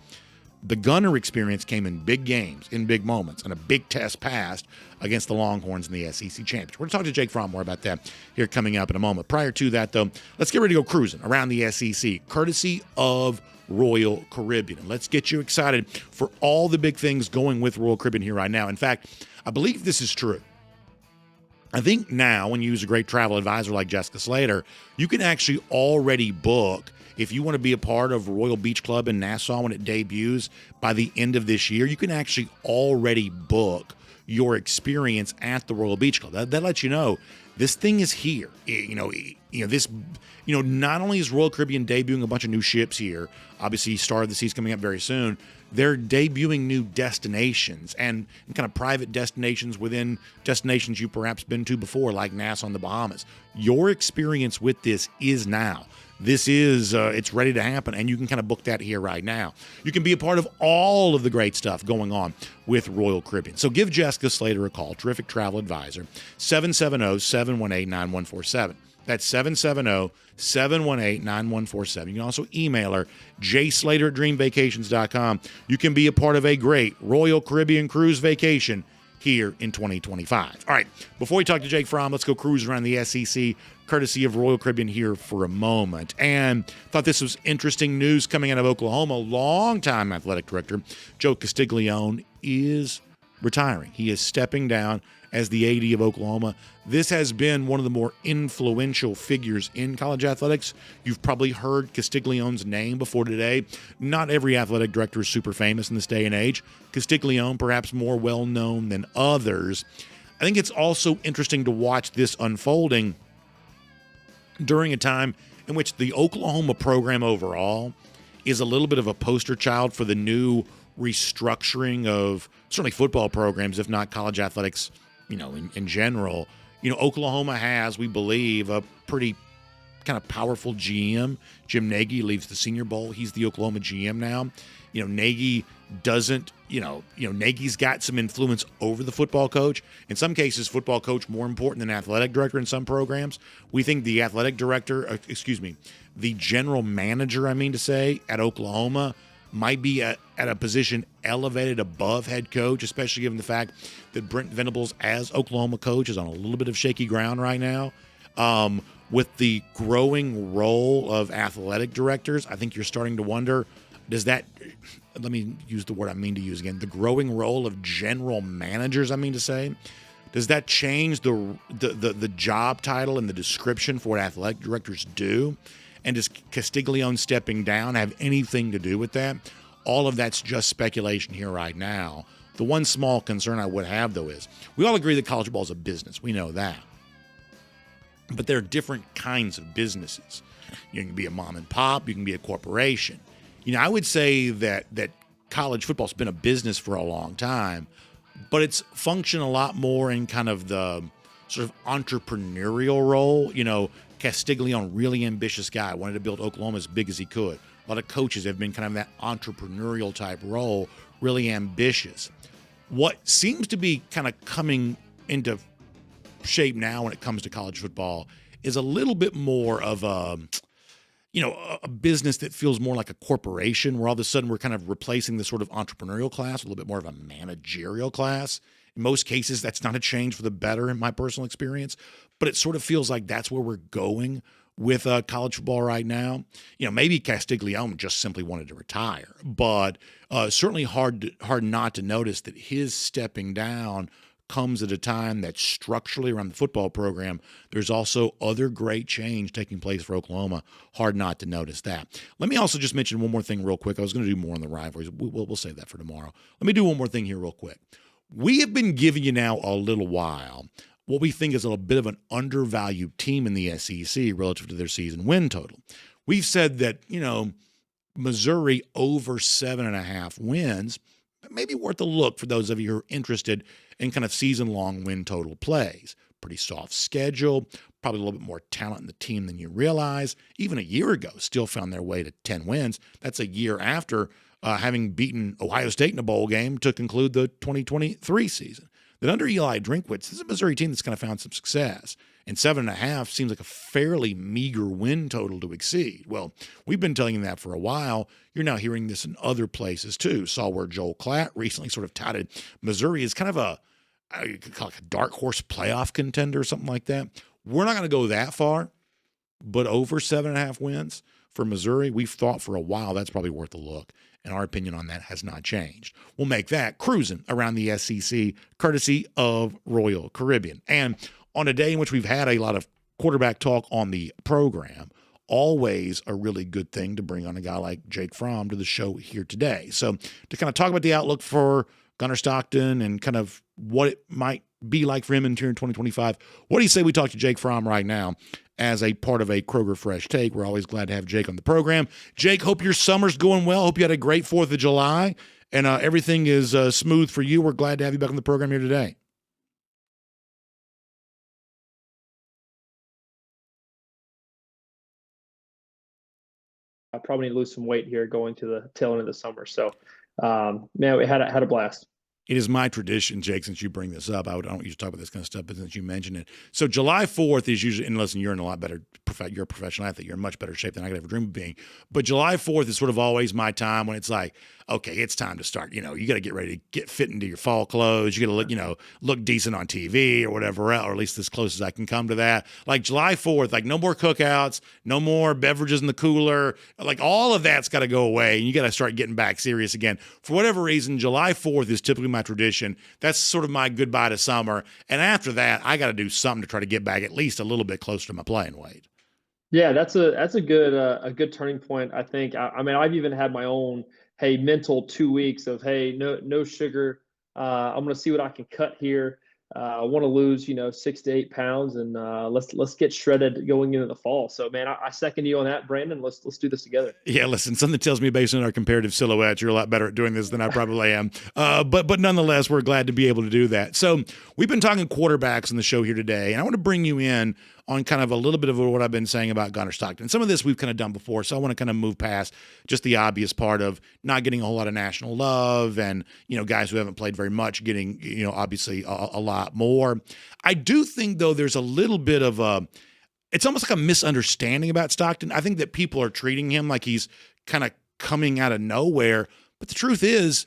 the Gunner experience came in big games, in big moments, and a big test passed against the Longhorns in the SEC Championship. We're going to talk to Jake Fromm more about that here coming up in a moment. Prior to that, though, let's get ready to go cruising around the SEC, courtesy of Royal Caribbean. And let's get you excited for all the big things going with Royal Caribbean here right now. In fact, I believe this is true. I think now, when you use a great travel advisor like Jessica Slater, you can actually already book, if you want to be a part of Royal Beach Club in Nassau when it debuts by the end of this year, you can actually already book your experience at the Royal Beach Club. That lets you know this thing is here. Not only is Royal Caribbean debuting a bunch of new ships here, obviously Star of the Seas coming up very soon, they're debuting new destinations and kind of private destinations within destinations you've perhaps been to before, like Nassau and the Bahamas. Your experience with this is now. This is, it's ready to happen, and you can kind of book that here right now. You can be a part of all of the great stuff going on with Royal Caribbean. So give Jessica Slater a call, terrific travel advisor, 770-718-9147. That's 770-718-9147. You can also email her, jslater@dreamvacations.com. You can be a part of a great Royal Caribbean cruise vacation here in 2025. All right, before we talk to Jake Fromm, let's go cruise around the SEC, courtesy of Royal Caribbean here for a moment. And thought this was interesting news coming out of Oklahoma. Longtime athletic director Joe Castiglione is retiring. He is stepping down as the AD of Oklahoma. This has been one of the more influential figures in college athletics. You've probably heard Castiglione's name before today. Not every athletic director is super famous in this day and age. Castiglione, perhaps more well-known than others. I think it's also interesting to watch this unfolding during a time in which the Oklahoma program overall is a little bit of a poster child for the new restructuring of certainly football programs, if not college athletics, in general. Oklahoma has, we believe, a pretty kind of powerful GM. Jim Nagy leaves the Senior Bowl. He's the Oklahoma GM now. Nagy doesn't, Nagy's got some influence over the football coach. In some cases, football coach more important than athletic director in some programs. We think the the general manager, at Oklahoma might be at a position elevated above head coach, especially given the fact that Brent Venables as Oklahoma coach is on a little bit of shaky ground right now. With the growing role of athletic directors, I think you're starting to wonder, let me use the word I mean to use again, the growing role of general managers, does that change the job title and the description for what athletic directors do? And does Castiglione stepping down have anything to do with that? All of that's just speculation here right now. The one small concern I would have, though, is we all agree that college football is a business. We know that. But there are different kinds of businesses. You can be a mom and pop. You can be a corporation. I would say that college football's been a business for a long time, but it's functioned a lot more in kind of the sort of entrepreneurial role. Castiglione, really ambitious guy, wanted to build Oklahoma as big as he could. A lot of coaches have been kind of that entrepreneurial type role, really ambitious. What seems to be kind of coming into shape now when it comes to college football is a little bit more of a business that feels more like a corporation, where all of a sudden we're kind of replacing the sort of entrepreneurial class with a little bit more of a managerial class. In most cases, that's not a change for the better in my personal experience, but it sort of feels like that's where we're going with college football right now. Maybe Castiglione just simply wanted to retire, but certainly hard not to notice that his stepping down comes at a time that structurally around the football program, there's also other great change taking place for Oklahoma. Hard not to notice that. Let me also just mention one more thing real quick. I was going to do more on the rivalries. We'll save that for tomorrow. Let me do one more thing here real quick. We have been giving you now a little while what we think is a little bit of an undervalued team in the SEC relative to their season win total. We've said that, Missouri over 7.5 wins, maybe worth a look for those of you who are interested in kind of season-long win total plays. Pretty soft schedule, probably a little bit more talent in the team than you realize. Even a year ago, still found their way to 10 wins. That's a year after having beaten Ohio State in a bowl game to conclude the 2023 season. That under Eli Drinkwitz, this is a Missouri team that's kind of found some success. And 7.5 seems like a fairly meager win total to exceed. Well, we've been telling you that for a while. You're now hearing this in other places too. Saw where Joel Klatt recently sort of touted Missouri as kind of you could call it a dark horse playoff contender or something like that. We're not going to go that far, but over 7.5 wins for Missouri, we've thought for a while that's probably worth a look. And our opinion on that has not changed. We'll make that cruising around the SEC courtesy of Royal Caribbean. And on a day in which we've had a lot of quarterback talk on the program, always a really good thing to bring on a guy like Jake Fromm to the show here today. So to kind of talk about the outlook for Gunner Stockton and kind of what it might be like for him in 2025, what do you say we talk to Jake Fromm right now as a part of a Kroger Fresh Take? We're always glad to have Jake on the program. Jake, hope your summer's going well. Hope you had a great 4th of July and everything is smooth for you. We're glad to have you back on the program here today. I probably need to lose some weight here going to the tail end of the summer. So, man, we had a blast. It is my tradition, Jake, since you bring this up. I don't usually talk about this kind of stuff, but since you mentioned it. So July 4th is usually, and listen, you're in a lot better, you're a professional athlete. You're in much better shape than I could ever dream of being. But July 4th is sort of always my time when it's like, okay, it's time to start. You got to get ready to get fit into your fall clothes. You got to look, look decent on TV or whatever else, or at least as close as I can come to that. Like July 4th, like no more cookouts, no more beverages in the cooler. Like all of that's got to go away, and you got to start getting back serious again. For whatever reason, July 4th is typically my tradition. That's sort of my goodbye to summer. And after that, I got to do something to try to get back at least a little bit closer to my playing weight. Yeah, that's a good turning point. I think. I mean, I've even had my own mental 2 weeks of no sugar. I'm going to see what I can cut here. I want to lose 6 to 8 pounds, and let's get shredded going into the fall. So man, I second you on that, Brandon. Let's do this together. Yeah, listen, something tells me based on our comparative silhouettes, you're a lot better at doing this than I probably am. But nonetheless, we're glad to be able to do that. So we've been talking quarterbacks on the show here today, and I want to bring you in on kind of a little bit of what I've been saying about Gunner Stockton. Some of this we've kind of done before, so I want to kind of move past just the obvious part of not getting a whole lot of national love and, guys who haven't played very much getting, obviously a lot more. I do think, though, there's a little bit of it's almost like a misunderstanding about Stockton. I think that people are treating him like he's kind of coming out of nowhere, but the truth is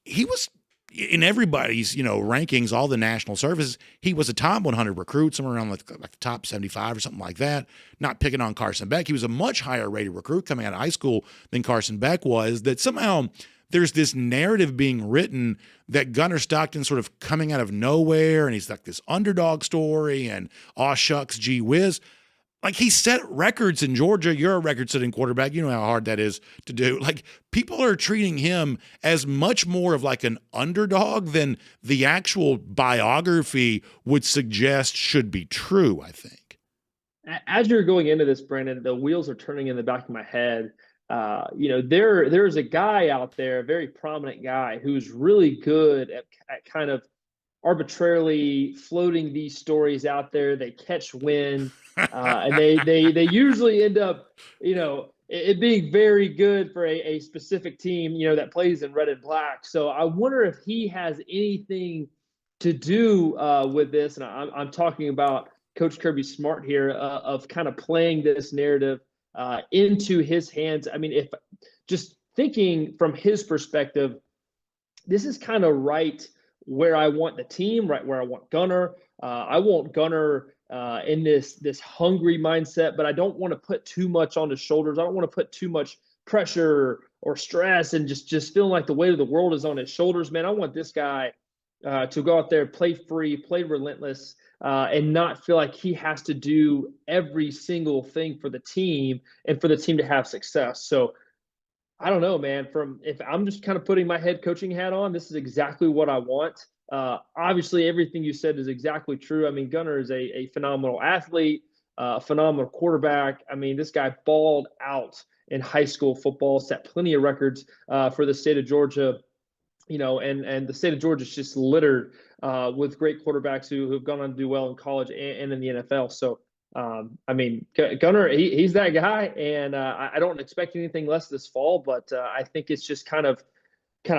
he was in everybody's, rankings, all the national services, he was a top 100 recruit, somewhere around like the top 75 or something like that. Not picking on Carson Beck. He was a much higher rated recruit coming out of high school than Carson Beck was. That somehow there's this narrative being written that Gunner Stockton sort of coming out of nowhere and he's like this underdog story and aw shucks, gee whiz. Like he set records in Georgia. You're a record-setting quarterback. You know how hard that is to do. Like people are treating him as much more of like an underdog than the actual biography would suggest should be true, I think. As you're going into this, Brandon, the wheels are turning in the back of my head. There's a guy out there, a very prominent guy, who's really good at kind of arbitrarily floating these stories out there. They catch wind. And they usually end up, it being very good for a specific team, that plays in red and black. So I wonder if he has anything to do with this. And I'm talking about Coach Kirby Smart here of kind of playing this narrative into his hands. I mean, if just thinking from his perspective, this is kind of right where I want the team, right where I want Gunner. I want Gunner in this hungry mindset, but I don't want to put too much on his shoulders. I don't want to put too much pressure or stress and just feeling like the weight of the world is on his shoulders. Man, I want this guy to go out there, play free, play relentless, and not feel like he has to do every single thing for the team and for the team to have success. So I don't know, man, if I'm just kind of putting my head coaching hat on, this is exactly what I want. Obviously, everything you said is exactly true. I mean, Gunner is a phenomenal athlete, phenomenal quarterback. I mean, this guy balled out in high school football, set plenty of records for the state of Georgia. and the state of Georgia is just littered with great quarterbacks who have gone on to do well in college and in the NFL. So, Gunner, he's that guy, and I don't expect anything less this fall. But I think it's just kind of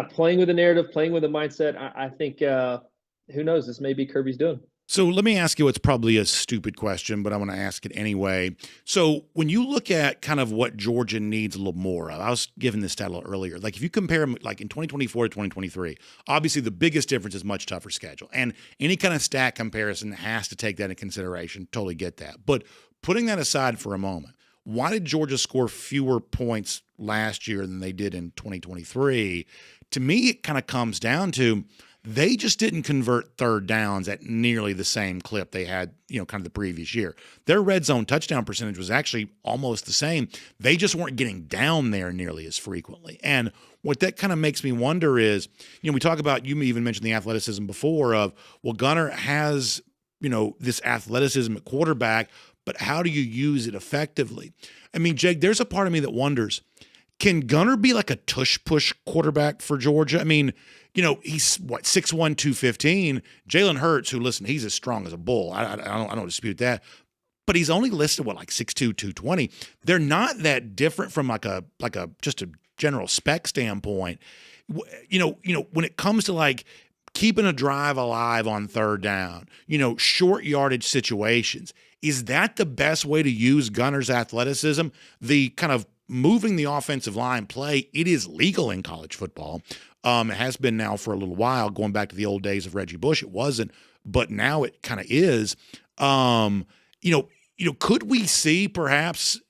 playing with the narrative, playing with the mindset. I think who knows? This may be Kirby's doing. So let me ask you what's probably a stupid question, but I want to ask it anyway. So when you look at kind of what Georgia needs a little more of, I was given this stat a little earlier. Like if you compare them like in 2024 to 2023, obviously the biggest difference is much tougher schedule. And any kind of stat comparison has to take that into consideration. Totally get that. But putting that aside for a moment, why did Georgia score fewer points last year than they did in 2023? To me, it kind of comes down to they just didn't convert third downs at nearly the same clip they had, kind of the previous year. Their red zone touchdown percentage was actually almost the same. They just weren't getting down there nearly as frequently. And what that kind of makes me wonder is, we talk about, you even mentioned the athleticism before of, well, Gunner has, this athleticism at quarterback, but how do you use it effectively? I mean, Jake, there's a part of me that wonders, can Gunner be like a tush-push quarterback for Georgia? I mean, he's 6'1", 215. Jalen Hurts, who, listen, he's as strong as a bull. I don't dispute that. But he's only listed, like 6'2", 220. They're not that different from like a just a general spec standpoint. When it comes to like keeping a drive alive on third down, short yardage situations, is that the best way to use Gunner's athleticism? The kind of moving the offensive line play, it is legal in college football. It has been now for a little while, going back to the old days of Reggie Bush. It wasn't, but now it kind of is. Could we see perhaps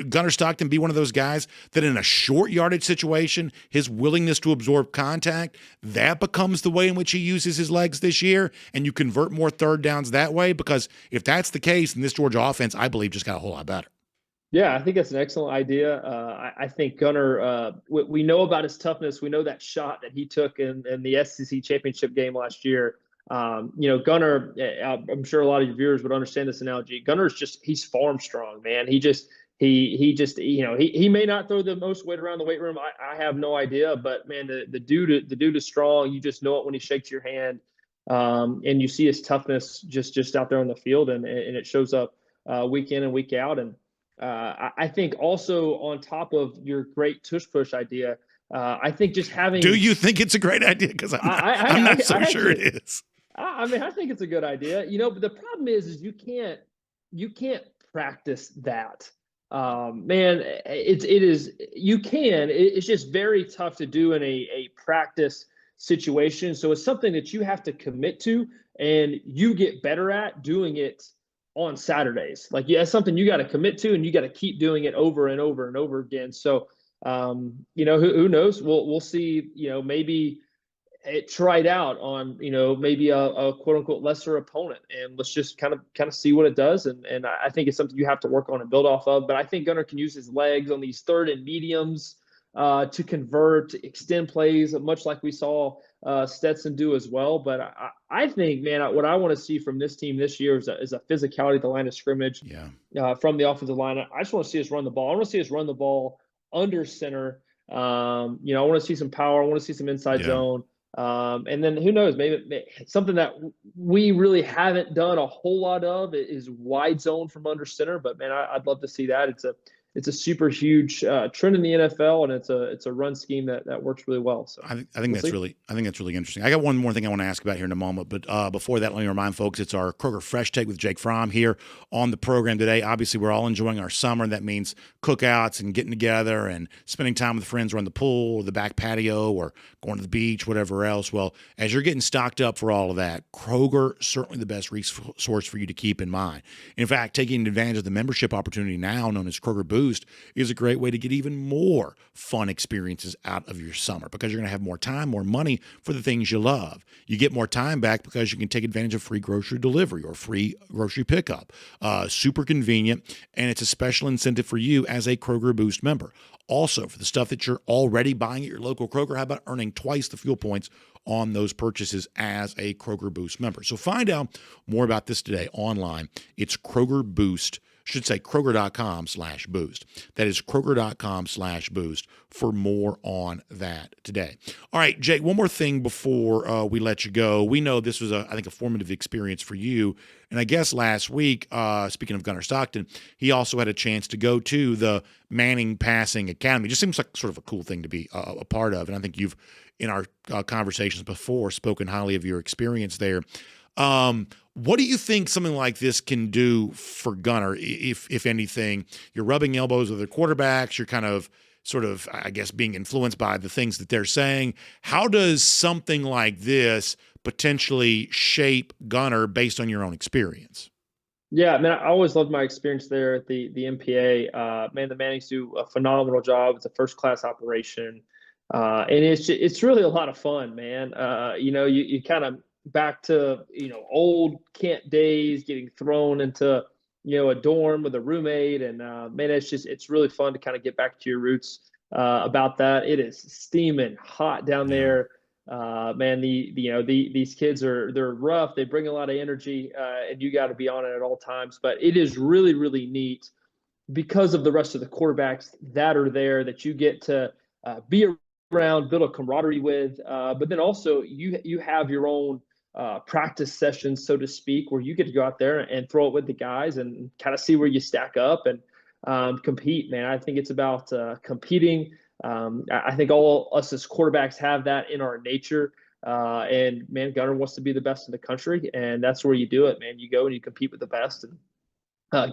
Gunner Stockton be one of those guys that in a short yardage situation, his willingness to absorb contact, that becomes the way in which he uses his legs this year, and you convert more third downs that way? Because if that's the case, then this Georgia offense, I believe, just got a whole lot better. Yeah, I think that's an excellent idea. I think Gunner, we know about his toughness. We know that shot that he took in the SEC championship game last year. Gunner, I'm sure a lot of your viewers would understand this analogy. Gunner's he's farm strong, man. He may not throw the most weight around the weight room. I have no idea, but man, the dude is strong. You just know it when he shakes your hand, and you see his toughness just out there on the field, and it shows up week in and week out. And I think also on top of your great tush push idea, I think just having. Do you think it's a great idea? Because I'm not so sure it is. I think it's a good idea. But the problem is you can't practice that. Man, it is. You can. It's just very tough to do in a practice situation. So it's something that you have to commit to, and you get better at doing it on Saturdays. Like, it's something you got to commit to, and you got to keep doing it over and over and over again. So, who knows? We'll see. Maybe it tried out on, maybe a quote unquote lesser opponent, and let's just kind of see what it does. And I think it's something you have to work on and build off of. But I think Gunner can use his legs on these third and mediums to convert, to extend plays, much like we saw Stetson do as well. But I think, man, what I want to see from this team this year is a physicality at the line of scrimmage. From the offensive line. I just want to see us run the ball. I want to see us run the ball under center. I want to see some power. I want to see some inside zone. And then who knows, maybe something that we really haven't done a whole lot of is wide zone from under center. But man, I'd love to see that. It's a super huge trend in the NFL, and it's a run scheme that works really well. So I think that's really interesting. I got one more thing I want to ask about here in a moment, but before that, let me remind folks it's our Kroger Fresh Take with Jake Fromm here on the program today. Obviously, we're all enjoying our summer. That means cookouts and getting together and spending time with friends around the pool or the back patio or going to the beach, whatever else. Well, as you're getting stocked up for all of that, Kroger certainly the best resource for you to keep in mind. In fact, taking advantage of the membership opportunity now known as Kroger Boost is a great way to get even more fun experiences out of your summer because you're going to have more time, more money for the things you love. You get more time back because you can take advantage of free grocery delivery or free grocery pickup. Super convenient, and it's a special incentive for you as a Kroger Boost member. Also, for the stuff that you're already buying at your local Kroger, how about earning twice the fuel points on those purchases as a Kroger Boost member? So find out more about this today online. It's KrogerBoost.com. should say Kroger.com/boost. That is Kroger.com/boost for more on that today. All right, Jake, one more thing before we let you go. We know this was, I think, a formative experience for you. And I guess last week, speaking of Gunner Stockton, he also had a chance to go to the Manning Passing Academy. It just seems like sort of a cool thing to be a part of. And I think you've, in our conversations before, spoken highly of your experience there. What do you think something like this can do for Gunner, if anything? You're rubbing elbows with the quarterbacks. You're kind of sort of, I guess, being influenced by the things that they're saying. How does something like this potentially shape Gunner based on your own experience? Yeah, man, I always loved my experience there at the MPA. Man, the Mannings do a phenomenal job. It's a first-class operation. And it's really a lot of fun, man. You kind of back to, old Kent days, getting thrown into, a dorm with a roommate. And man, it's really fun to kind of get back to your roots about that. It is steaming hot down there. Man, these kids they're rough. They bring a lot of energy, and you got to be on it at all times. But it is really, really neat because of the rest of the quarterbacks that are there that you get to be around, build a camaraderie with. But then also you have your own practice sessions, so to speak, where you get to go out there and throw it with the guys and kind of see where you stack up and compete, man. I think it's about competing. I think all us as quarterbacks have that in our nature. And man, Gunner wants to be the best in the country, and that's where you do it, man. You go and you compete with the best and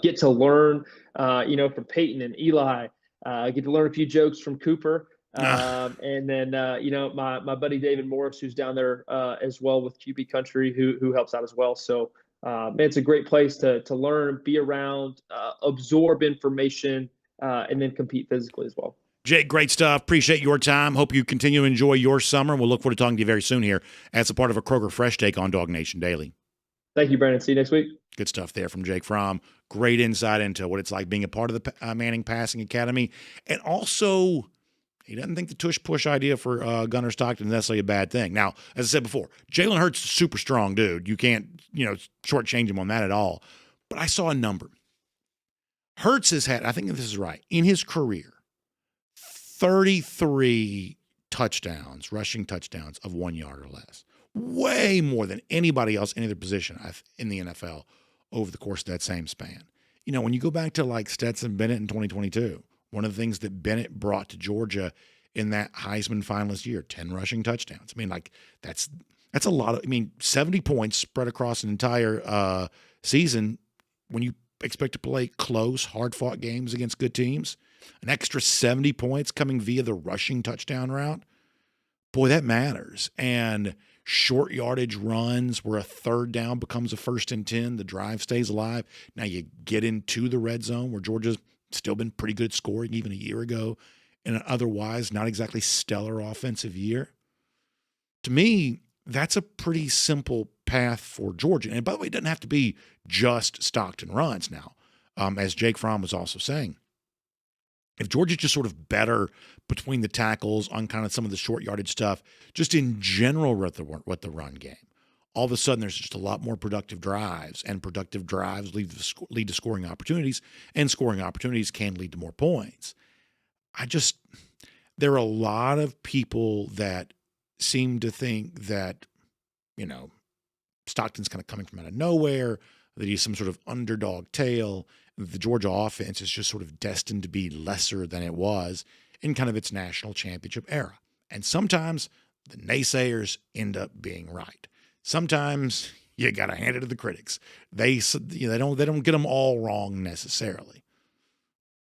get to learn, from Peyton and Eli, get to learn a few jokes from Cooper. And then, my buddy David Morris, who's down there as well with QB Country, who helps out as well. So, man, it's a great place to learn, be around, absorb information, and then compete physically as well. Jake, great stuff. Appreciate your time. Hope you continue to enjoy your summer. We'll look forward to talking to you very soon here as a part of a Kroger Fresh Take on DawgNation Daily. Thank you, Brandon. See you next week. Good stuff there from Jake Fromm. Great insight into what it's like being a part of the Manning Passing Academy. And also, he doesn't think the tush-push idea for Gunner Stockton is necessarily a bad thing. Now, as I said before, Jalen Hurts is a super strong dude. You can't, shortchange him on that at all. But I saw a number. Hurts has had, I think this is right, in his career, 33 touchdowns, rushing touchdowns of 1 yard or less. Way more than anybody else, any other position in the NFL over the course of that same span. When you go back to like Stetson Bennett in 2022, one of the things that Bennett brought to Georgia in that Heisman finalist year, 10 rushing touchdowns. I mean, like that's a lot of, 70 points spread across an entire season when you expect to play close, hard-fought games against good teams. An extra 70 points coming via the rushing touchdown route. Boy, that matters. And short yardage runs where a third down becomes a 1st and 10, the drive stays alive. Now you get into the red zone where Georgia's still been pretty good at scoring even a year ago in an otherwise not exactly stellar offensive year. To me, that's a pretty simple path for Georgia. And by the way, it doesn't have to be just Stockton runs now, as Jake Fromm was also saying. If Georgia's just sort of better between the tackles on kind of some of the short yardage stuff, just in general with the run game, all of a sudden there's just a lot more productive drives, and productive drives lead to scoring opportunities, and scoring opportunities can lead to more points. There are a lot of people that seem to think that, Stockton's kind of coming from out of nowhere, that he's some sort of underdog tale. The Georgia offense is just sort of destined to be lesser than it was in kind of its national championship era. And sometimes the naysayers end up being right. Sometimes you got to hand it to the critics. They don't get them all wrong necessarily.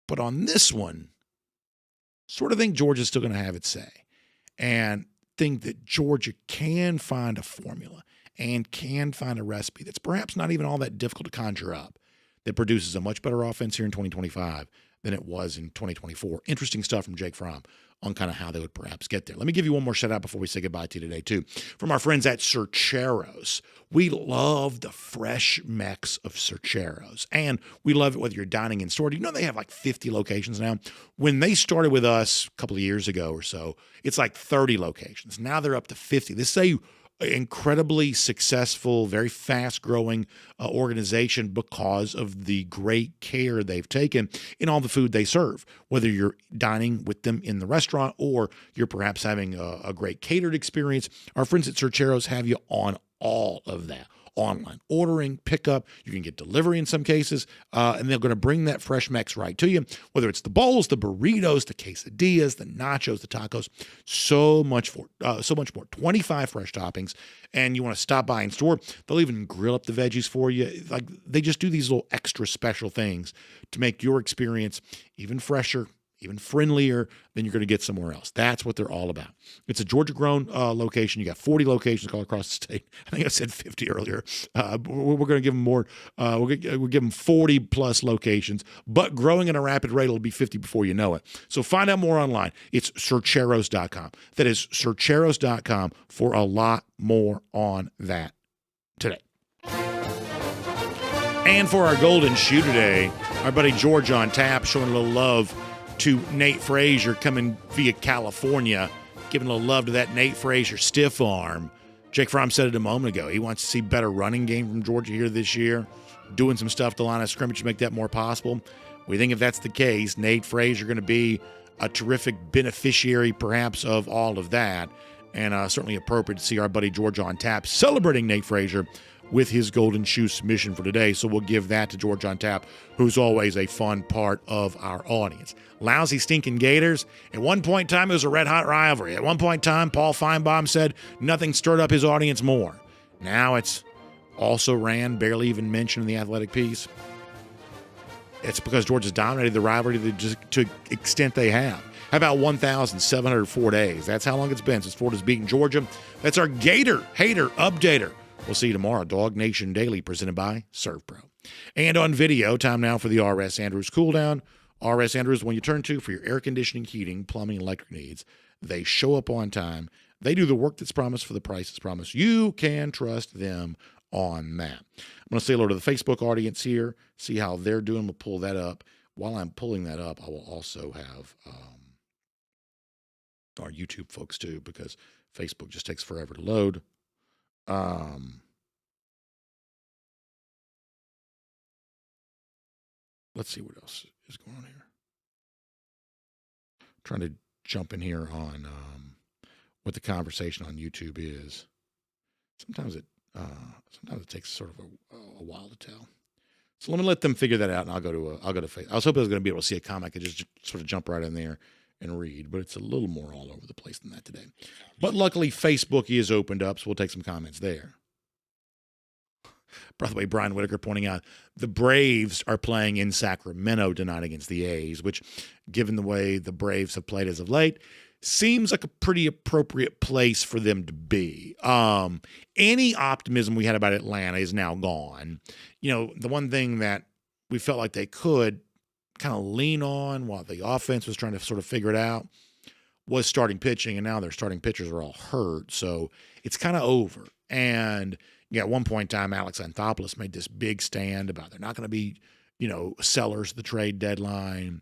But on this one, sort of think Georgia's still going to have its say, and think that Georgia can find a formula and can find a recipe that's perhaps not even all that difficult to conjure up, that produces a much better offense here in 2025 than it was in 2024. Interesting stuff from Jake Fromm on kind of how they would perhaps get there. Let me give you one more shout out before we say goodbye to you today, too. From our friends at Cercheros. We love the fresh mix of Cercheros, and we love it whether you're dining in store. Do you know they have like 50 locations now? When they started with us a couple of years ago or so, it's like 30 locations. Now they're up to 50. This is incredibly successful, very fast-growing organization because of the great care they've taken in all the food they serve, whether you're dining with them in the restaurant or you're perhaps having a great catered experience. Our friends at Cercheros have you on all of that. Online ordering, pickup, you can get delivery in some cases, and they're going to bring that fresh mix right to you, whether it's the bowls, the burritos, the quesadillas, the nachos, the tacos, so much more. 25 fresh toppings, and you want to stop by in store, they'll even grill up the veggies for you. Like, they just do these little extra special things to make your experience even fresher, even friendlier than you're going to get somewhere else. That's what they're all about. It's a Georgia-grown location. You got 40 locations all across the state. I think I said 50 earlier. We're going to give them more. We'll give them 40-plus locations, but growing at a rapid rate, it'll be 50 before you know it. So find out more online. It's Cercheros.com. That is Cercheros.com for a lot more on that today. And for our golden shoe today, our buddy George on tap showing a little love to Nate Frazier coming via California, giving a little love to that Nate Frazier stiff arm. Jake Fromm said it a moment ago. He wants to see better running game from Georgia here this year, doing some stuff to line of scrimmage to make that more possible. We think if that's the case, Nate Frazier going to be a terrific beneficiary perhaps of all of that, and certainly appropriate to see our buddy George on tap celebrating Nate Frazier with his golden shoe submission for today. So we'll give that to George on tap, who's always a fun part of our audience. Lousy stinking Gators. At one point in time, it was a red-hot rivalry. At one point in time, Paul Feinbaum said nothing stirred up his audience more. Now it's also ran, barely even mentioned in the athletic piece. It's because Georgia's dominated the rivalry to extent they have. How about 1,704 days? That's how long it's been since Florida's beaten Georgia. That's our Gator Hater Updater. We'll see you tomorrow. DawgNation Daily, presented by ServPro. And on video, time now for the R.S. Andrews Cool Down. R.S. Andrews, when you turn to for your air conditioning, heating, plumbing, and electric needs, they show up on time. They do the work that's promised for the price that's promised. You can trust them on that. I'm going to say hello to the Facebook audience here, see how they're doing. We'll pull that up. While I'm pulling that up, I will also have our YouTube folks too, because Facebook just takes forever to load. Let's see what else is going on here. Trying to jump in here on what the conversation on YouTube is. Sometimes it takes sort of a while to tell. So let me let them figure that out, and I'll go to Facebook. I was hoping I was going to be able to see a comment. I could just sort of jump right in there and read, but it's a little more all over the place than that today. But luckily, Facebook is opened up, so we'll take some comments there. By the way, Brian Whitaker pointing out the Braves are playing in Sacramento tonight against the A's, which, given the way the Braves have played as of late, seems like a pretty appropriate place for them to be. Any optimism we had about Atlanta is now gone. You know, the one thing that we felt like they could kind of lean on while the offense was trying to sort of figure it out was starting pitching, and now their starting pitchers are all hurt, so it's kind of over. And at one point in time, Alex Anthopoulos made this big stand about they're not going to be, sellers at the trade deadline.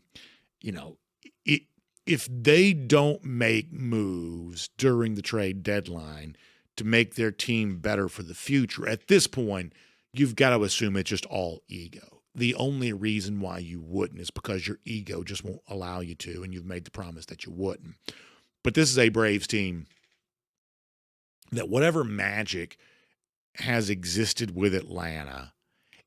If they don't make moves during the trade deadline to make their team better for the future, at this point, you've got to assume it's just all ego. The only reason why you wouldn't is because your ego just won't allow you to, and you've made the promise that you wouldn't. But this is a Braves team that whatever magic has existed with Atlanta,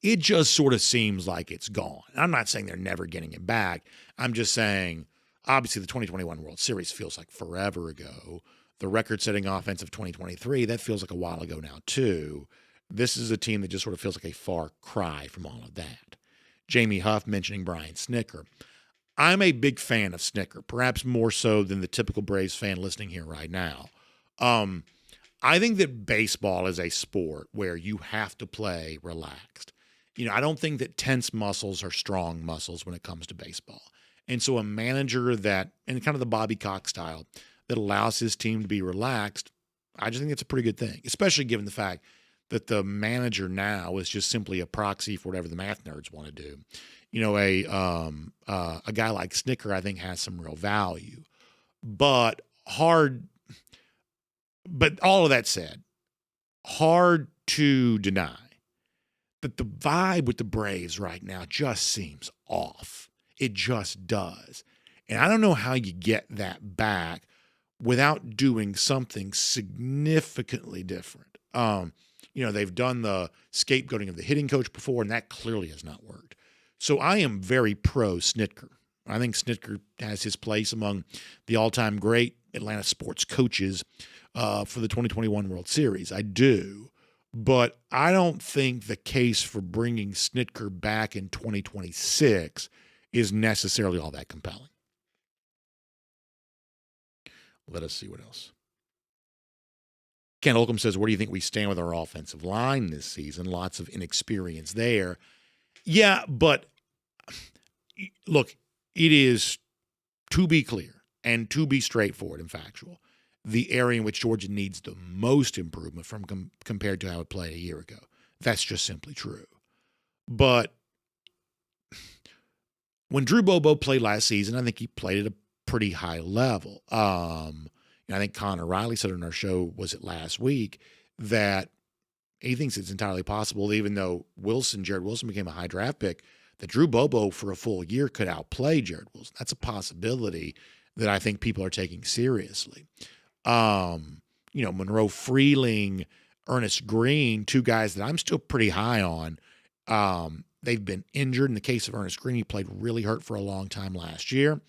it just sort of seems like it's gone. I'm not saying they're never getting it back. I'm just saying, obviously, the 2021 World Series feels like forever ago. The record-setting offense of 2023, that feels like a while ago now, too. This is a team that just sort of feels like a far cry from all of that. Jamie Huff mentioning Brian Snitker. I'm a big fan of Snitker, perhaps more so than the typical Braves fan listening here right now. I think that baseball is a sport where you have to play relaxed. I don't think that tense muscles are strong muscles when it comes to baseball. And so a manager that, and kind of the Bobby Cox style, that allows his team to be relaxed, I just think it's a pretty good thing, especially given the fact that the manager now is just simply a proxy for whatever the math nerds want to do. A guy like Snitker, I think, has some real value. But all of that said, hard to deny that the vibe with the Braves right now just seems off. It just does. And I don't know how you get that back without doing something significantly different. They've done the scapegoating of the hitting coach before, and that clearly has not worked. So I am very pro Snitker. I think Snitker has his place among the all-time great Atlanta sports coaches for the 2021 World Series. I do. But I don't think the case for bringing Snitker back in 2026 is necessarily all that compelling. Let us see what else. Ken Holcomb says, where do you think we stand with our offensive line this season? Lots of inexperience there. Yeah, but look, it is, to be clear and to be straightforward and factual, the area in which Georgia needs the most improvement from compared to how it played a year ago. That's just simply true. But when Drew Bobo played last season, I think he played at a pretty high level. I think Connor Riley said on our show, was it last week, that he thinks it's entirely possible, even though Jared Wilson became a high draft pick, that Drew Bobo for a full year could outplay Jared Wilson. That's a possibility that I think people are taking seriously. Monroe Freeling, Ernest Green, two guys that I'm still pretty high on. They've been injured. In the case of Ernest Green, he played really hurt for a long time last year.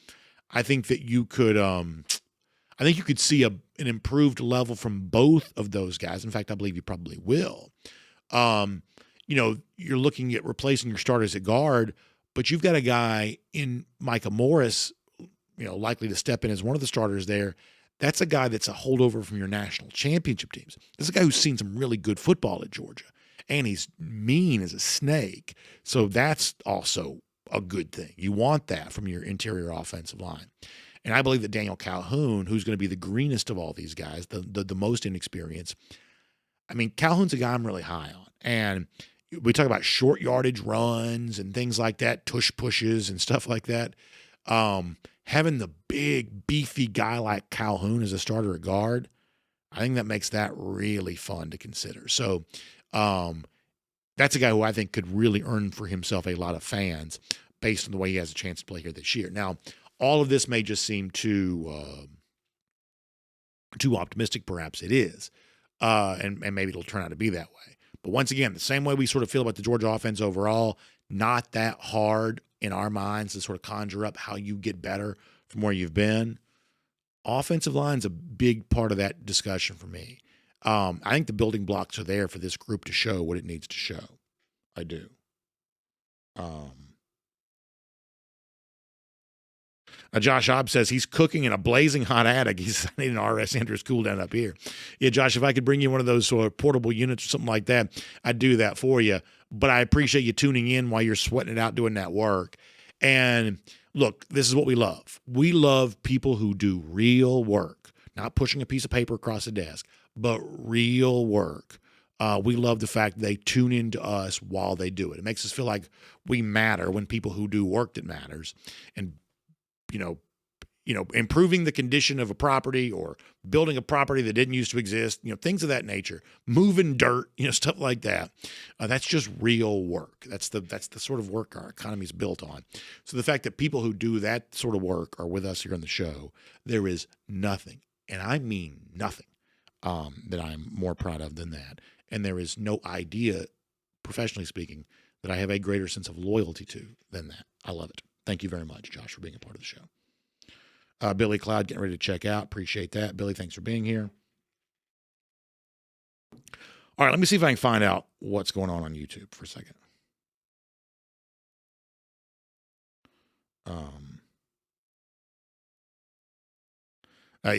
I think that you could, see an improved level from both of those guys. In fact, I believe you probably will. You're looking at replacing your starters at guard, but you've got a guy in Micah Morris, likely to step in as one of the starters there. That's a guy that's a holdover from your national championship teams. This is a guy who's seen some really good football at Georgia, and he's mean as a snake. So that's also a good thing. You want that from your interior offensive line. And I believe that Daniel Calhoun, who's going to be the greenest of all these guys, the most inexperienced, Calhoun's a guy I'm really high on. And we talk about short yardage runs and things like that, tush pushes and stuff like that. Having the big, beefy guy like Calhoun as a starter at guard, I think that makes that really fun to consider. So that's a guy who I think could really earn for himself a lot of fans based on the way he has a chance to play here this year. Now, all of this may just seem too optimistic. Perhaps it is, and maybe it'll turn out to be that way. But once again, the same way we sort of feel about the Georgia offense overall, not that hard in our minds to sort of conjure up how you get better from where you've been. Offensive line's a big part of that discussion for me. I think the building blocks are there for this group to show what it needs to show. I do. Josh Obb says he's cooking in a blazing hot attic. He's I need an RS Andrews cool down up here. Yeah, Josh, if I could bring you one of those sort of portable units or something like that, I'd do that for you. But I appreciate you tuning in while you're sweating it out doing that work. And look, this is what we love. We love people who do real work, not pushing a piece of paper across a desk, but real work. We love the fact they tune into us while they do it. It makes us feel like we matter when people who do work that matters. And improving the condition of a property or building a property that didn't used to exist, things of that nature, moving dirt, stuff like that. That's just real work. That's the sort of work our economy is built on. So the fact that people who do that sort of work are with us here on the show, there is nothing, and I mean nothing, that I'm more proud of than that. And there is no idea, professionally speaking, that I have a greater sense of loyalty to than that. I love it. Thank you very much, Josh, for being a part of the show. Billy Cloud getting ready to check out. Appreciate that. Billy, thanks for being here. All right, let me see if I can find out what's going on YouTube for a second.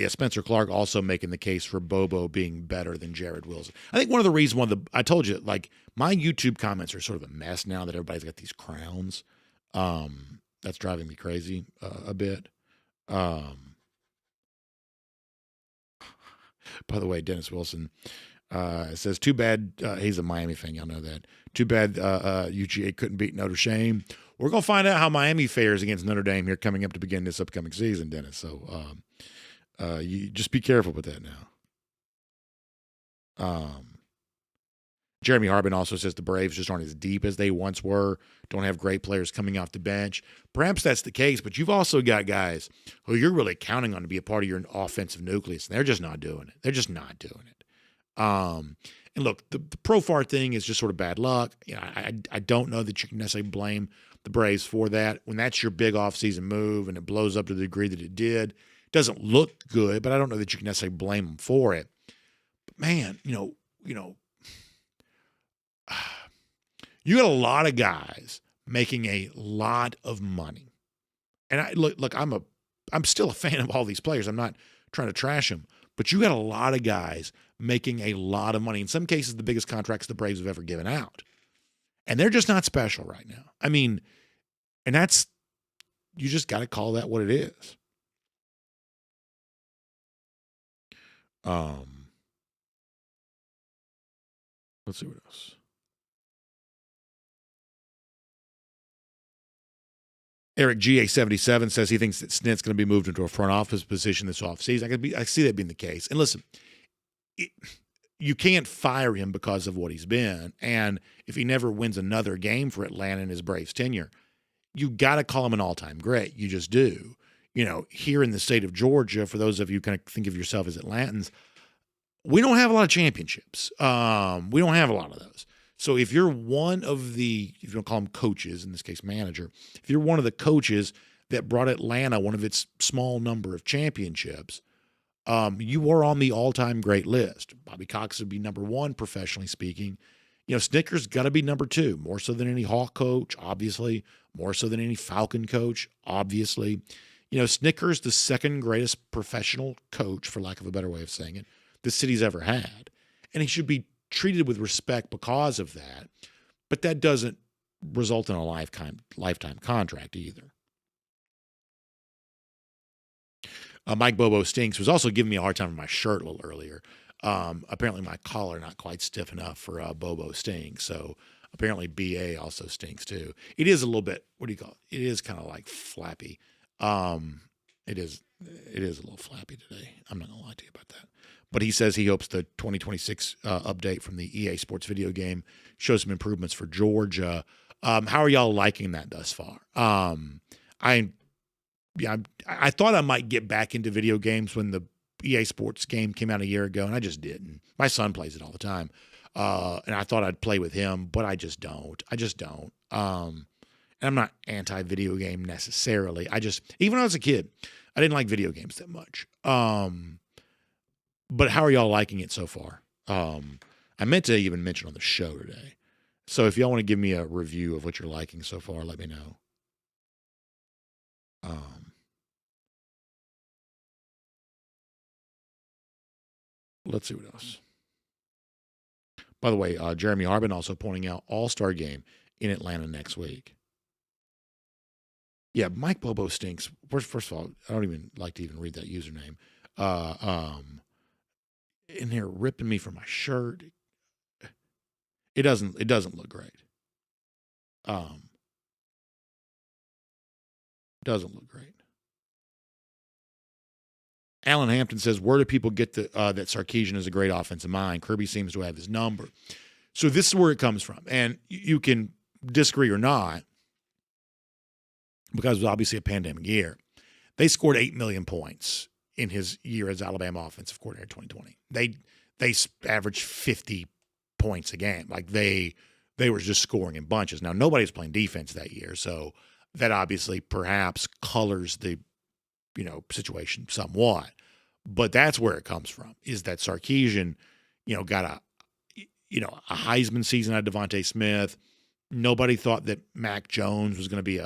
Spencer Clark also making the case for Bobo being better than Jared Wilson. I think one of the reasons, I told you, like, my YouTube comments are sort of a mess now that everybody's got these crowns. That's driving me crazy a bit. By the way, Dennis Wilson says, too bad, he's a Miami fan, y'all know that. Too bad UGA couldn't beat Notre Dame. We're going to find out how Miami fares against Notre Dame here coming up to begin this upcoming season, Dennis. So you just be careful with that now. Jeremy Harbin also says the Braves just aren't as deep as they once were, don't have great players coming off the bench. Perhaps that's the case, but you've also got guys who you're really counting on to be a part of your offensive nucleus, and they're just not doing it. They're just not doing it. And look, the Profar thing is just sort of bad luck. I don't know that you can necessarily blame the Braves for that. When that's your big offseason move and it blows up to the degree that it did, it doesn't look good, but I don't know that you can necessarily blame them for it. But man, you know, you got a lot of guys making a lot of money. And I'm still a fan of all these players. I'm not trying to trash them, but you got a lot of guys making a lot of money. In some cases, the biggest contracts the Braves have ever given out. And they're just not special right now. I mean, and you just got to call that what it is. Let's see what else. Eric GA77 says he thinks that Snit's going to be moved into a front office position this offseason. I see that being the case. And listen, you can't fire him because of what he's been. And if he never wins another game for Atlanta in his Braves tenure, you got to call him an all-time great. You just do. Here in the state of Georgia, for those of you who kind of think of yourself as Atlantans, we don't have a lot of championships. We don't have a lot of those. So if you're one of the, if you don't call them coaches, in this case manager, if you're one of the coaches that brought Atlanta one of its small number of championships, you are on the all-time great list. Bobby Cox would be number one, professionally speaking. Snicker's got to be number two, more so than any Hawk coach, obviously, more so than any Falcon coach, obviously. Snicker's the second greatest professional coach, for lack of a better way of saying it, the city's ever had. And he should be treated with respect because of that, but that doesn't result in a lifetime contract either. Mike Bobo Stinks was also giving me a hard time with my shirt a little earlier. Apparently my collar not quite stiff enough for Bobo Stinks, so apparently BA also stinks too. It is a little bit, what do you call it? It is kind of like flappy. It is a little flappy today. I'm not gonna lie to you about that. But he says he hopes the 2026 update from the EA Sports video game shows some improvements for Georgia. How are y'all liking that thus far? I thought I might get back into video games when the EA Sports game came out a year ago, and I just didn't. My son plays it all the time, and I thought I'd play with him, but I just don't. And I'm not anti-video game necessarily. Even when I was a kid, I didn't like video games that much. But how are y'all liking it so far? I meant to even mention on the show today. So if y'all want to give me a review of what you're liking so far, let me know. Let's see what else. By the way, Jeremy Harbin also pointing out All-Star game in Atlanta next week. Yeah, Mike Bobo Stinks. First of all, I don't even like to even read that username. In here ripping me from my shirt. It doesn't look great. Doesn't look great. Alan Hampton says, where do people get that Sarkisian is a great offensive mind? Kirby seems to have his number. So this is where it comes from. And you can disagree or not, because it was obviously a pandemic year. They scored 8 million points in his year as Alabama offensive coordinator in 2020. They averaged 50 points a game. Like they were just scoring in bunches. Now, nobody was playing defense that year, so that obviously perhaps colors the situation somewhat. But that's where it comes from, is that Sarkisian, got a Heisman season out of Devontae Smith. Nobody thought that Mac Jones was going to be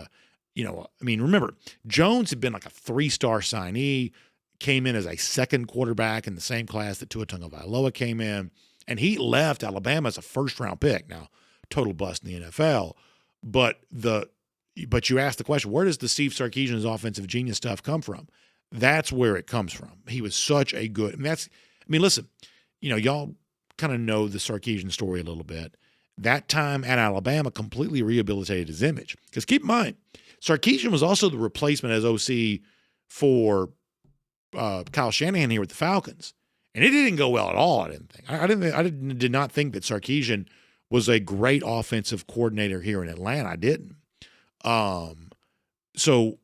remember, Jones had been like a 3-star signee, came in as a second quarterback in the same class that Tua Tagovailoa came in, and he left Alabama as a first-round pick. Now, total bust in the NFL, but you ask the question, where does the Steve Sarkisian's offensive genius stuff come from? That's where it comes from. He was such a good, listen, y'all kind of know the Sarkisian story a little bit. That time at Alabama completely rehabilitated his image. Because keep in mind, Sarkisian was also the replacement as OC for Kyle Shanahan here with the Falcons. And it didn't go well at all, I didn't think. I did not think that Sarkisian was a great offensive coordinator here in Atlanta. I didn't. So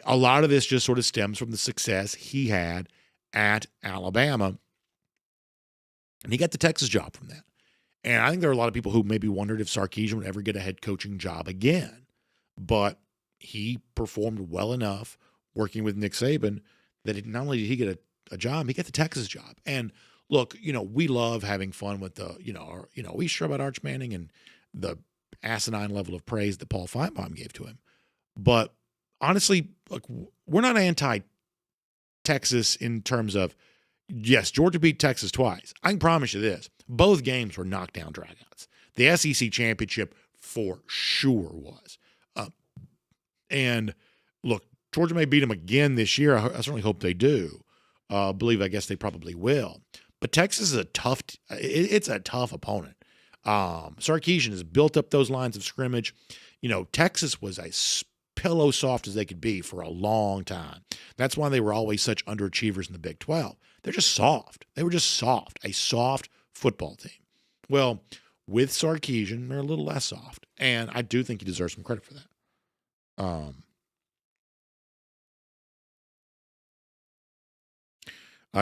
a lot of this just sort of stems from the success he had at Alabama. And he got the Texas job from that. And I think there are a lot of people who maybe wondered if Sarkisian would ever get a head coaching job again. But he performed well enough working with Nick Saban that not only did he get a job, he got the Texas job. And look, we love having fun with we sure about Arch Manning and the asinine level of praise that Paul Feinbaum gave to him. But honestly, look, we're not anti-Texas in terms of, yes, Georgia beat Texas twice. I can promise you this. Both games were knockdown dragouts. The SEC championship for sure was. And look, Georgia may beat them again this year. I certainly hope they do. I guess they probably will. But Texas is it's a tough opponent. Sarkisian has built up those lines of scrimmage. Texas was as pillow soft as they could be for a long time. That's why they were always such underachievers in the Big 12. They're just soft. They were just soft, a soft football team. Well, with Sarkisian, they're a little less soft. And I do think he deserves some credit for that.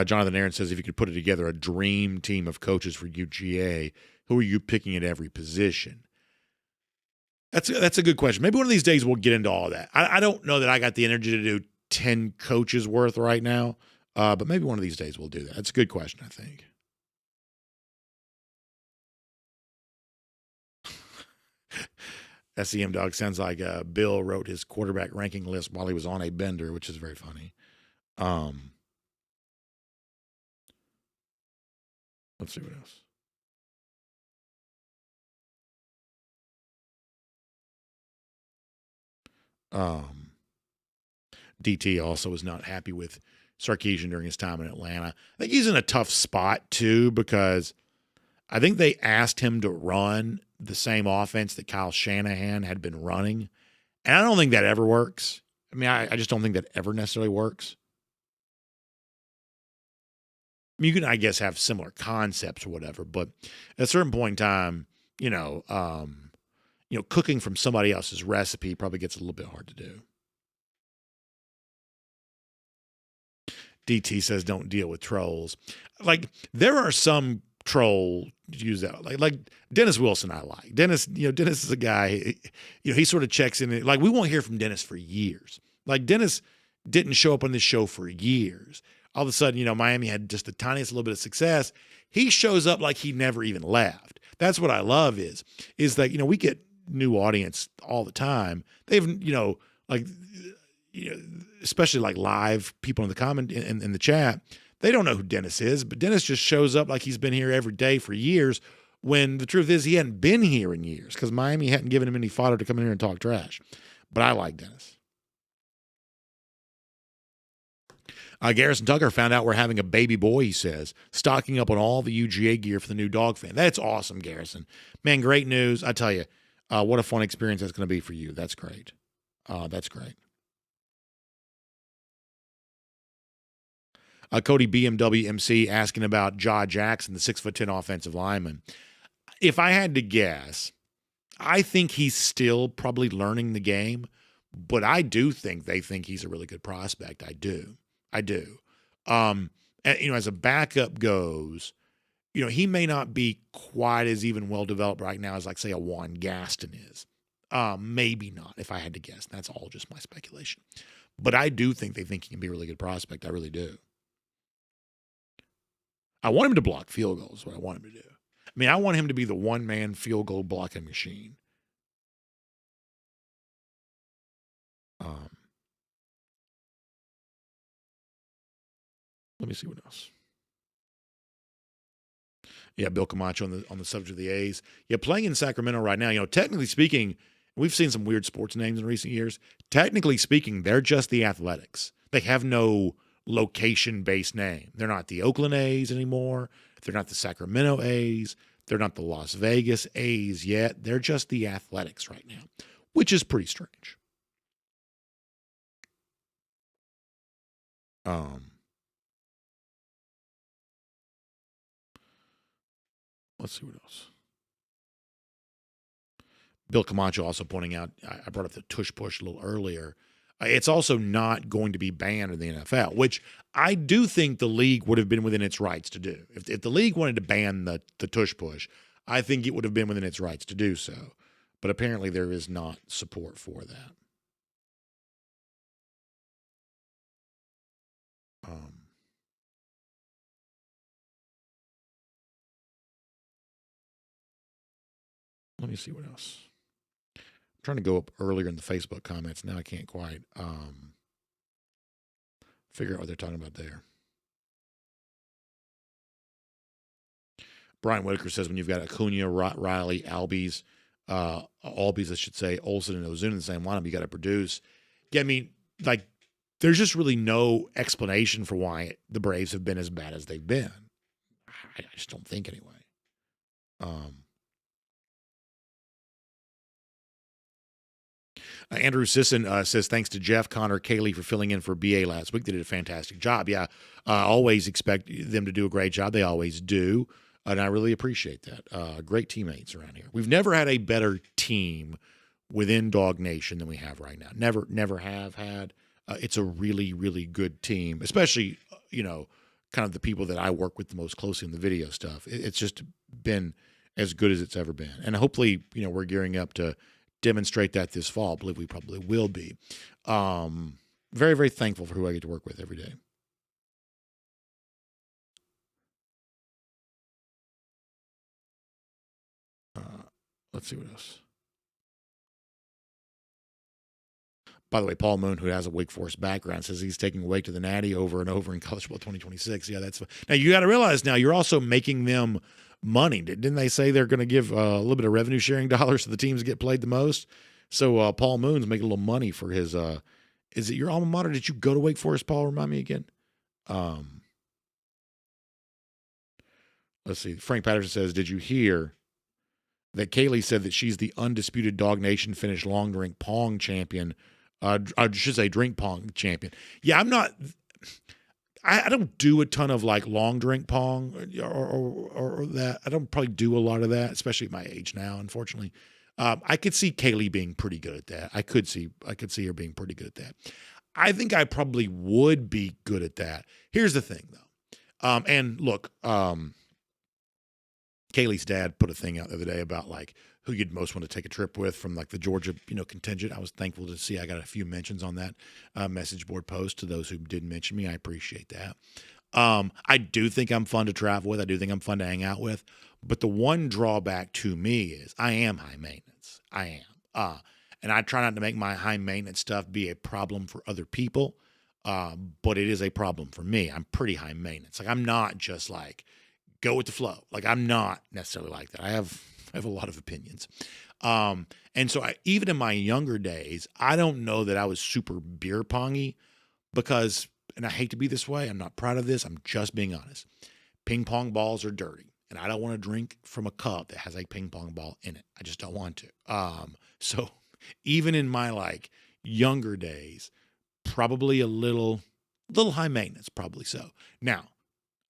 Jonathan Aaron says, if you could put it together, a dream team of coaches for UGA, who are you picking at every position? That's a good question. Maybe one of these days we'll get into all that. I don't know that I got the energy to do 10 coaches worth right now, but maybe one of these days we'll do that. That's a good question, I think. SEM Dog sounds like Bill wrote his quarterback ranking list while he was on a bender, which is very funny. Let's see what else. DT also is not happy with Sarkisian during his time in Atlanta. I think he's in a tough spot, too, because I think they asked him to run the same offense that Kyle Shanahan had been running. And I don't think that ever works. I mean, I just don't think that ever necessarily works. I mean, you can, I guess, have similar concepts or whatever, but at a certain point in time, cooking from somebody else's recipe probably gets a little bit hard to do. DT says, don't deal with trolls. Like, there are some troll, use that, like Dennis Wilson I like. Dennis is a guy, he sort of checks in. Like, we won't hear from Dennis for years. Like, Dennis didn't show up on this show for years. All of a sudden, Miami had just the tiniest little bit of success. He shows up like he never even left. That's what I love is that, we get new audience all the time. They've, especially like live people in the comment in the chat, they don't know who Dennis is, but Dennis just shows up like he's been here every day for years, when the truth is he hadn't been here in years because Miami hadn't given him any fodder to come in here and talk trash. But I like Dennis. Garrison Tucker found out we're having a baby boy, he says, stocking up on all the UGA gear for the new dog fan. That's awesome, Garrison. Man, great news. I tell you, what a fun experience that's going to be for you. That's great. That's great. Cody BMW MC asking about Ja Jackson, the 6'10" offensive lineman. If I had to guess, I think he's still probably learning the game, but I do think they think he's a really good prospect. I do. And, as a backup goes, he may not be quite as even well developed right now as, like, say, a Juan Gaston is. Maybe not, if I had to guess. That's all just my speculation. But I do think they think he can be a really good prospect. I really do. I want him to block field goals, is what I want him to do. I mean, I want him to be the one-man field goal blocking machine. Let me see what else. Yeah, Bill Camacho on the subject of the A's. Yeah, playing in Sacramento right now, technically speaking, we've seen some weird sports names in recent years. Technically speaking, they're just the Athletics. They have no location-based name. They're not the Oakland A's anymore. They're not the Sacramento A's. They're not the Las Vegas A's yet. They're just the Athletics right now, which is pretty strange. Let's see what else. Bill Camacho also pointing out, I brought up the tush push a little earlier. It's also not going to be banned in the NFL, which I do think the league would have been within its rights to do. If the league wanted to ban the tush push, I think it would have been within its rights to do so. But apparently there is not support for that. Let me see what else. I'm trying to go up earlier in the Facebook comments. Now I can't quite figure out what they're talking about there. Brian Whitaker says when you've got Acuna, Riley, Albies, I should say, Olsen and Ozuna in the same lineup, you got to produce. Yeah, I mean, like, there's just really no explanation for why the Braves have been as bad as they've been. I just don't think anyway. Andrew Sisson says, thanks to Jeff, Connor, Kaylee for filling in for BA last week. They did a fantastic job. Yeah, always expect them to do a great job. They always do. And I really appreciate that. Great teammates around here. We've never had a better team within DawgNation than we have right now. Never have had. It's a really, really good team, especially, kind of the people that I work with the most closely in the video stuff. It's just been as good as it's ever been. And hopefully, we're gearing up to demonstrate that this fall. I believe we probably will be. Very, very thankful for who I get to work with every day. Let's see what else. By the way, Paul Moon, who has a Wake Forest background, says he's taking Wake to the Natty over and over in College Football 2026. Yeah, that's now you got to realize now you're also making them money. Didn't they say they're going to give a little bit of revenue sharing dollars to the teams that get played the most? So Paul Moon's making a little money for his. Is it your alma mater? Did you go to Wake Forest, Paul? Remind me again. Let's see. Frank Patterson says, "Did you hear that Kaylee said that she's the undisputed DawgNation Finnish long drink pong champion? I should say drink pong champion." Yeah, I'm not. I don't do a ton of like long drink pong or that. I don't probably do a lot of that, especially at my age now. Unfortunately, I could see Kaylee being pretty good at that. I could see her being pretty good at that. I think I probably would be good at that. Here's the thing, though, and look, Kaylee's dad put a thing out the other day about like who you'd most want to take a trip with from like the Georgia, contingent. I was thankful to see I got a few mentions on that message board post to those who did mention me. I appreciate that. I do think I'm fun to travel with. I do think I'm fun to hang out with. But the one drawback to me is I am high maintenance. I am. And I try not to make my high maintenance stuff be a problem for other people. But it is a problem for me. I'm pretty high maintenance. Like I'm not just like go with the flow. Like I'm not necessarily like that. I have a lot of opinions. And so even in my younger days, I don't know that I was super beer pongy because, and I hate to be this way, I'm not proud of this, I'm just being honest. Ping pong balls are dirty, and I don't want to drink from a cup that has a ping pong ball in it. I just don't want to. So even in my like younger days, probably a little high maintenance, probably so. Now,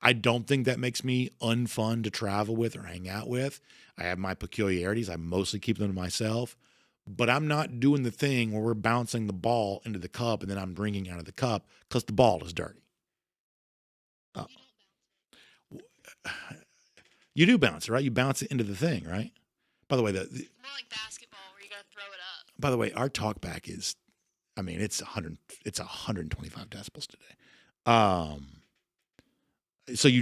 I don't think that makes me unfun to travel with or hang out with. I have my peculiarities. I mostly keep them to myself. But I'm not doing the thing where we're bouncing the ball into the cup and then I'm drinking out of the cup because the ball is dirty. You do bounce it, right? You bounce it into the thing, right? By the way, it's more like basketball where you got to throw it up. By the way, our talkback is, it's 125 decibels today. So you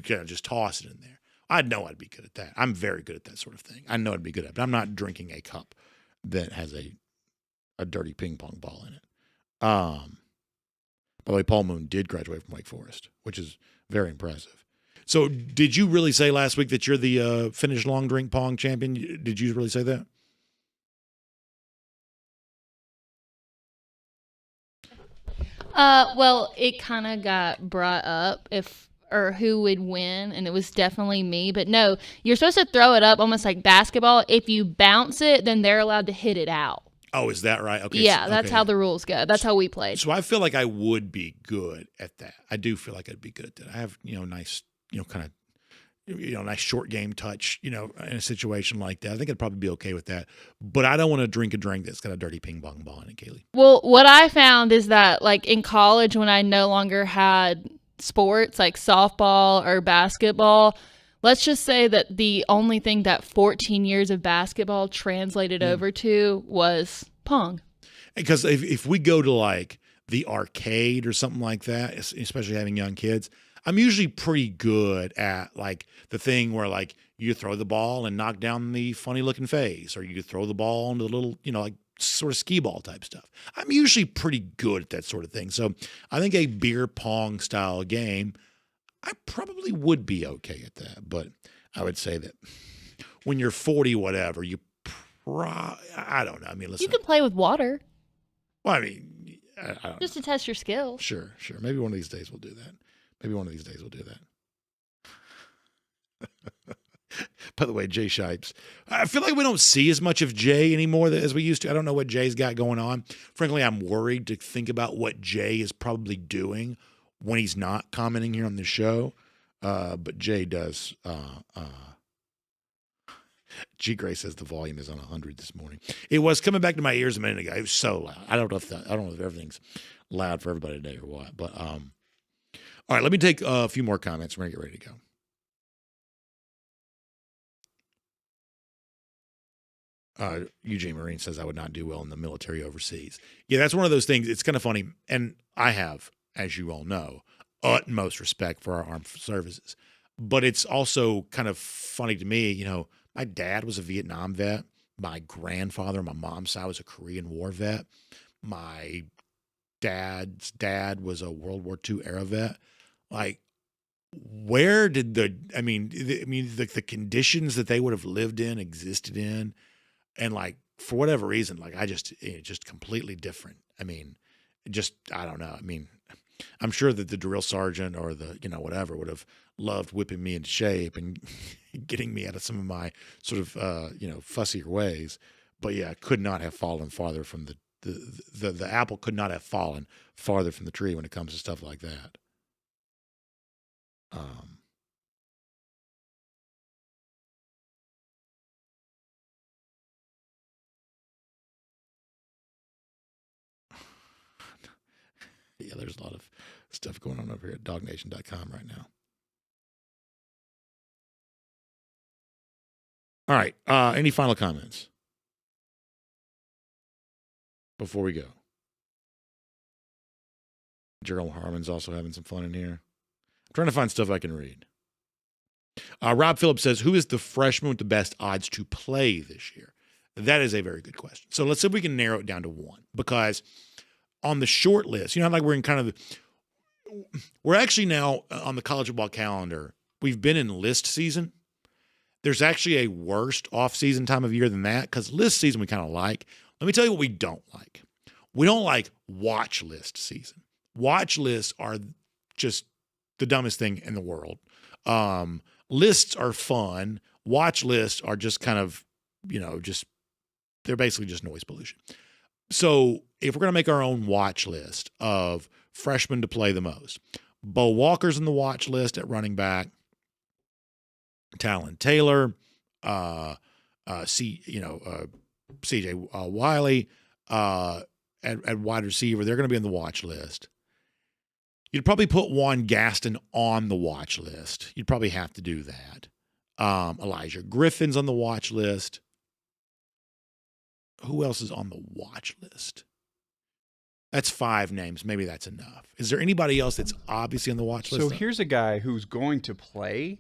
kind of just toss it in there. I know I'd be good at that. I'm very good at that sort of thing. I know I'd be good at it, but I'm not drinking a cup that has a dirty ping pong ball in it. By the way, Paul Moon did graduate from Wake Forest, which is very impressive. So did you really say last week that you're the Finnish long drink pong champion? Did you really say that? Well, it kind of got brought up who would win, and it was definitely me. But no, you're supposed to throw it up almost like basketball. If you bounce it, then they're allowed to hit it out. Oh, is that right? Okay. Yeah, that's how the rules go. That's how we played. So I feel like I would be good at that. I do feel like I'd be good at that. I have, nice, kind of, nice short game touch, in a situation like that. I think I'd probably be okay with that. But I don't want to drink a drink that's got a dirty ping pong ball in it, Kaylee. Well, what I found is that, like, in college, when I no longer had sports like softball or basketball, let's just say that the only thing that 14 years of basketball translated over to was pong. Because if we go to like the arcade or something like that, especially having young kids, I'm usually pretty good at like the thing where like you throw the ball and knock down the funny looking face, or you throw the ball into the little, like sort of skee ball type stuff. I'm usually pretty good at that sort of thing. So I think a beer pong style game, I probably would be okay at that. But I would say that when you're 40, whatever, I don't know. I mean, listen. You can play with water. Well, I mean, I don't just know. To test your skills. Sure. Maybe one of these days we'll do that. By the way, Jay Shipes, I feel like we don't see as much of Jay anymore as we used to. I don't know what Jay's got going on. Frankly, I'm worried to think about what Jay is probably doing when he's not commenting here on the show. But Jay does. G. Gray says the volume is on 100 this morning. It was coming back to my ears a minute ago. It was so loud. I don't know if everything's loud for everybody today or what. But all right, let me take a few more comments. We're going to get ready to go. Eugene Marine says I would not do well in the military overseas. Yeah, that's one of those things. It's kind of funny. And I have, as you all know, utmost respect for our armed services. But it's also kind of funny to me, my dad was a Vietnam vet. My grandfather on my mom's side was a Korean War vet. My dad's dad was a World War II era vet. Like, where did the conditions that they would have lived in, existed in, and like for whatever reason, like it's just completely different. I don't know. I'm sure that the drill sergeant or the whatever would have loved whipping me into shape and getting me out of some of my sort of fussier ways. But yeah, could not have fallen farther from the apple could not have fallen farther from the tree when it comes to stuff like that. Yeah, there's a lot of stuff going on over here at DawgNation.com right now. All right. Any final comments before we go? Gerald Harmon's also having some fun in here. I'm trying to find stuff I can read. Rob Phillips says, who is the freshman with the best odds to play this year? That is a very good question. So let's see if we can narrow it down to one. Because on the short list, like we're in kind of we're actually now on the college football calendar. We've been in list season. There's actually a worst off-season time of year than that because list season we kind of like. Let me tell you what we don't like. We don't like watch list season. Watch lists are just the dumbest thing in the world. Lists are fun. Watch lists are just kind of, they're basically just noise pollution. So if we're going to make our own watch list of freshmen to play the most, Bo Walker's in the watch list at running back, Talon Taylor, C.J. Wiley at wide receiver. They're going to be on the watch list. You'd probably put Juan Gaston on the watch list. You'd probably have to do that. Elijah Griffin's on the watch list. Who else is on the watch list? That's 5 names. Maybe that's enough. Is there anybody else that's obviously on the watch list? So here's a guy who's going to play,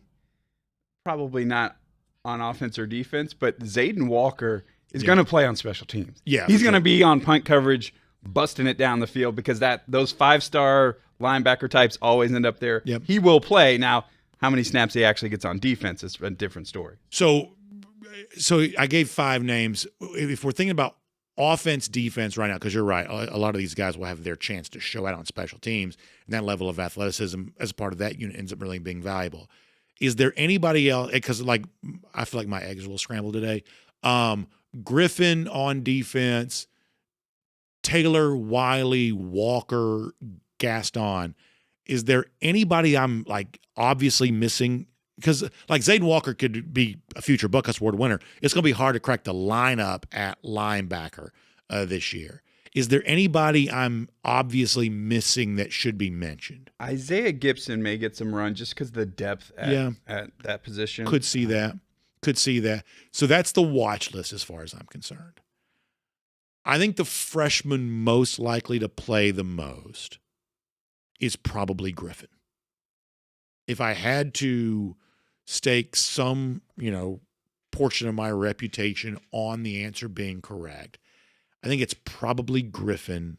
probably not on offense or defense, but Zayden Walker is going to play on special teams. Yeah, he's going to be on punt coverage, busting it down the field because those 5-star linebacker types always end up there. Yep. He will play. Now, how many snaps he actually gets on defense is a different story. So I gave 5 names. If we're thinking about offense, defense right now, because you're right, a lot of these guys will have their chance to show out on special teams, and that level of athleticism as a part of that unit ends up really being valuable. Is there anybody else? Because I feel like my eggs are a little scrambled today. Griffin on defense, Taylor, Wiley, Walker, Gaston. Is there anybody I'm obviously missing because like Zayden Walker could be a future Buckeyes Award winner. It's going to be hard to crack the lineup at linebacker this year. Is there anybody I'm obviously missing that should be mentioned? Isaiah Gibson may get some run just because the depth at that position. Could see that. So that's the watch list as far as I'm concerned. I think the freshman most likely to play the most is probably Griffin. If I had to stake some, portion of my reputation on the answer being correct, I think it's probably Griffin.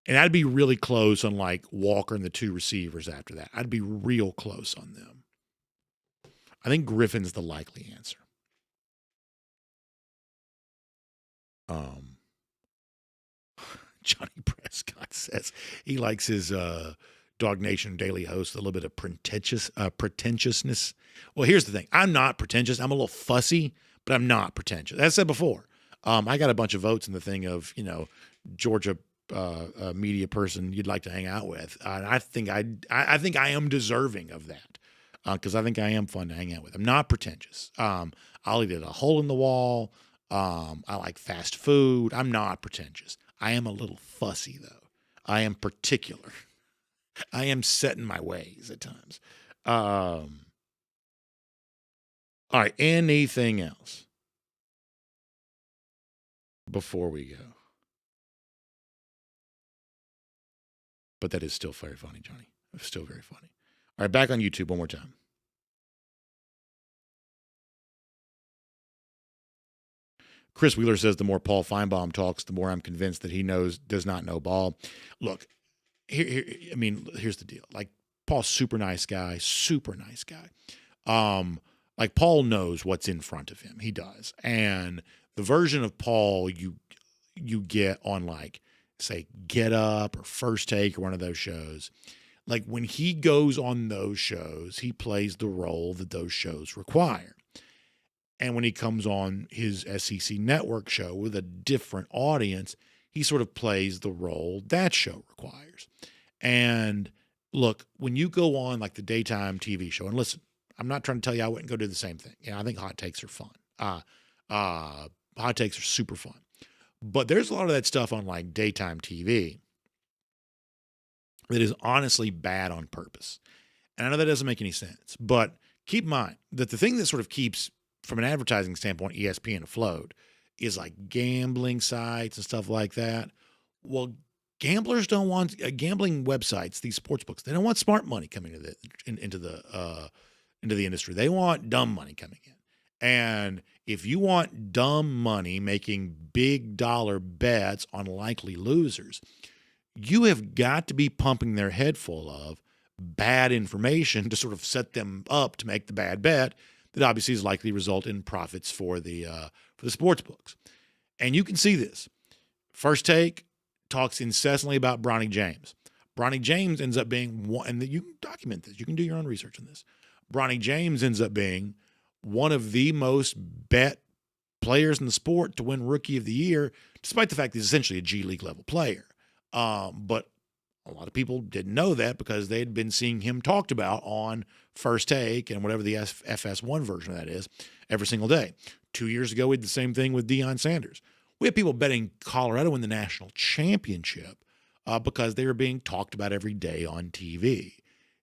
And I'd be really close on like Walker and the two receivers after that. I'd be real close on them. I think Griffin's the likely answer. Johnny Prescott says he likes his DawgNation Daily host a little bit of pretentiousness. Well, here's the thing. I'm not pretentious. I'm a little fussy, but I'm not pretentious. As I said before, I got a bunch of votes in the thing of, Georgia media person you'd like to hang out with. I think I am deserving of that because I think I am fun to hang out with. I'm not pretentious. I'll eat at a hole in the wall. I like fast food. I'm not pretentious. I am a little fussy, though. I am particular. I am set in my ways at times. All right, anything else before we go? But that is still very funny, Johnny. It's still very funny. All right, back on YouTube one more time. Chris Wheeler says the more Paul Feinbaum talks, the more I'm convinced that he does not know ball. Look, here's the deal. Like, Paul's super nice guy. Like, Paul knows what's in front of him. He does. And the version of Paul you get on, like, say, Get Up or First Take or one of those shows, like, when he goes on those shows, he plays the role that those shows require. And when he comes on his SEC network show with a different audience, he sort of plays the role that show requires. And look, when you go on like the daytime TV show, and listen, I'm not trying to tell you I wouldn't go do the same thing. I think hot takes are fun. Hot takes are super fun. But there's a lot of that stuff on like daytime TV that is honestly bad on purpose. And I know that doesn't make any sense, but keep in mind that the thing that sort of keeps, from an advertising standpoint, ESPN afloat is like gambling sites and stuff like that. Well, gamblers don't want gambling websites, these sports books. They don't want smart money coming into the industry. They want dumb money coming in. And if you want dumb money making big dollar bets on likely losers, you have got to be pumping their head full of bad information to sort of set them up to make the bad bet that obviously is likely to result in profits for the sports books. And you can see this. First Take talks incessantly about Bronny James. Bronny James ends up being one, and you can document this. You can do your own research on this. Bronny James ends up being one of the most bet players in the sport to win Rookie of the Year, despite the fact that he's essentially a G League level player. But a lot of people didn't know that because they had been seeing him talked about on First Take and whatever the FS1 version of that is every single day. 2 years ago, we did the same thing with Deion Sanders. We had people betting Colorado win the national championship because they were being talked about every day on TV.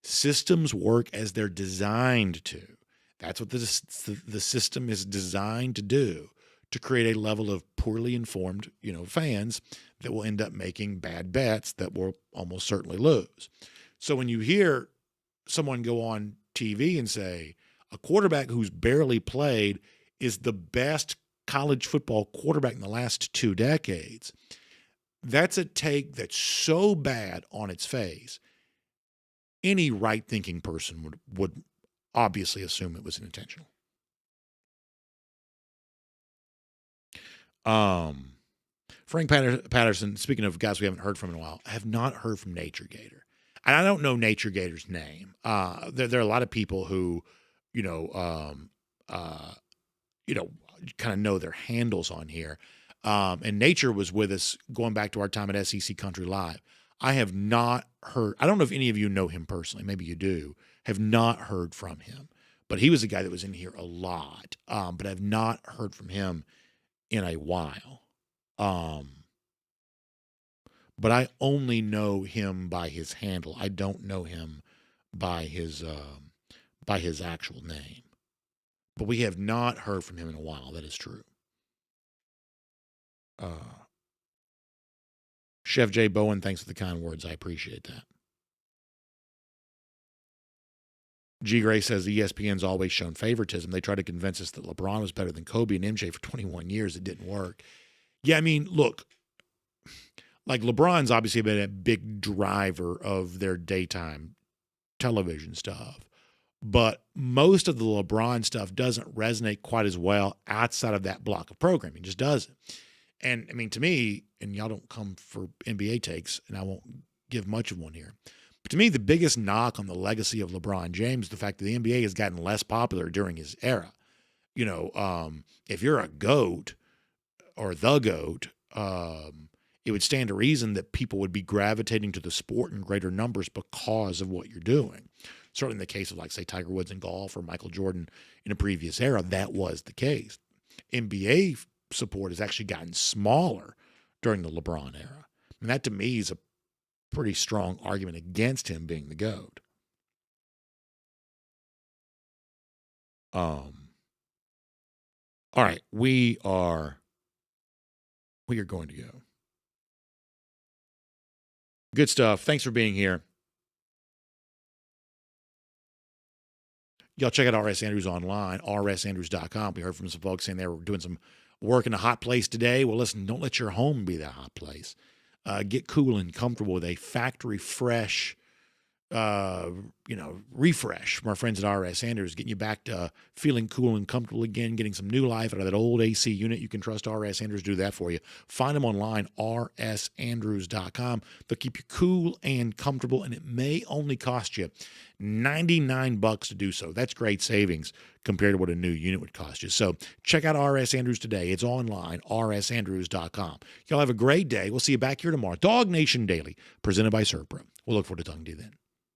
Systems work as they're designed to. That's what the system is designed to do, to create a level of poorly informed, fans that will end up making bad bets that will almost certainly lose. So when you hear someone go on TV and say a quarterback who's barely played is the best college football quarterback in the last 2 decades, that's a take that's so bad on its face, any right-thinking person would obviously assume it was intentional. Frank Patterson, speaking of guys we haven't heard from in a while, I have not heard from Nature Gator. And I don't know Nature Gator's name. There are a lot of people who, kind of know their handles on here. And Nature was with us going back to our time at SEC Country Live. I have not heard. I don't know if any of you know him personally. Maybe you do. Have not heard from him. But he was a guy that was in here a lot. But I've not heard from him in a while. But I only know him by his handle. I don't know him by his actual name. But we have not heard from him in a while. That is true. Chef J. Bowen, thanks for the kind words. I appreciate that. G. Gray says ESPN's always shown favoritism. They tried to convince us that LeBron was better than Kobe and MJ for 21 years. It didn't work. Yeah, I mean, look, like LeBron's obviously been a big driver of their daytime television stuff. But most of the LeBron stuff doesn't resonate quite as well outside of that block of programming. It just doesn't. And, I mean, to me, and y'all don't come for NBA takes, and I won't give much of one here, but to me, the biggest knock on the legacy of LeBron James is the fact that the NBA has gotten less popular during his era. You know, if you're a GOAT or the GOAT, it would stand to reason that people would be gravitating to the sport in greater numbers because of what you're doing. Certainly in the case of, like, say, Tiger Woods in golf or Michael Jordan in a previous era, that was the case. NBA support has actually gotten smaller during the LeBron era. And that, to me, is a pretty strong argument against him being the GOAT. All right, we are going to go. Good stuff. Thanks for being here. Y'all check out RS Andrews online, rsandrews.com. We heard from some folks saying they were doing some work in a hot place today. Well, listen, don't let your home be that hot place. Get cool and comfortable with a factory fresh, refresh from our friends at RS Andrews, getting you back to feeling cool and comfortable again, getting some new life out of that old AC unit. You can trust RS Andrews to do that for you. Find them online, rsandrews.com. They'll keep you cool and comfortable, and it may only cost you $99 to do so. That's great savings compared to what a new unit would cost you. So check out RS Andrews today. It's online, rsandrews.com. Y'all have a great day. We'll see you back here tomorrow. DawgNation Daily, presented by ServPro. We'll look forward to talking to you then.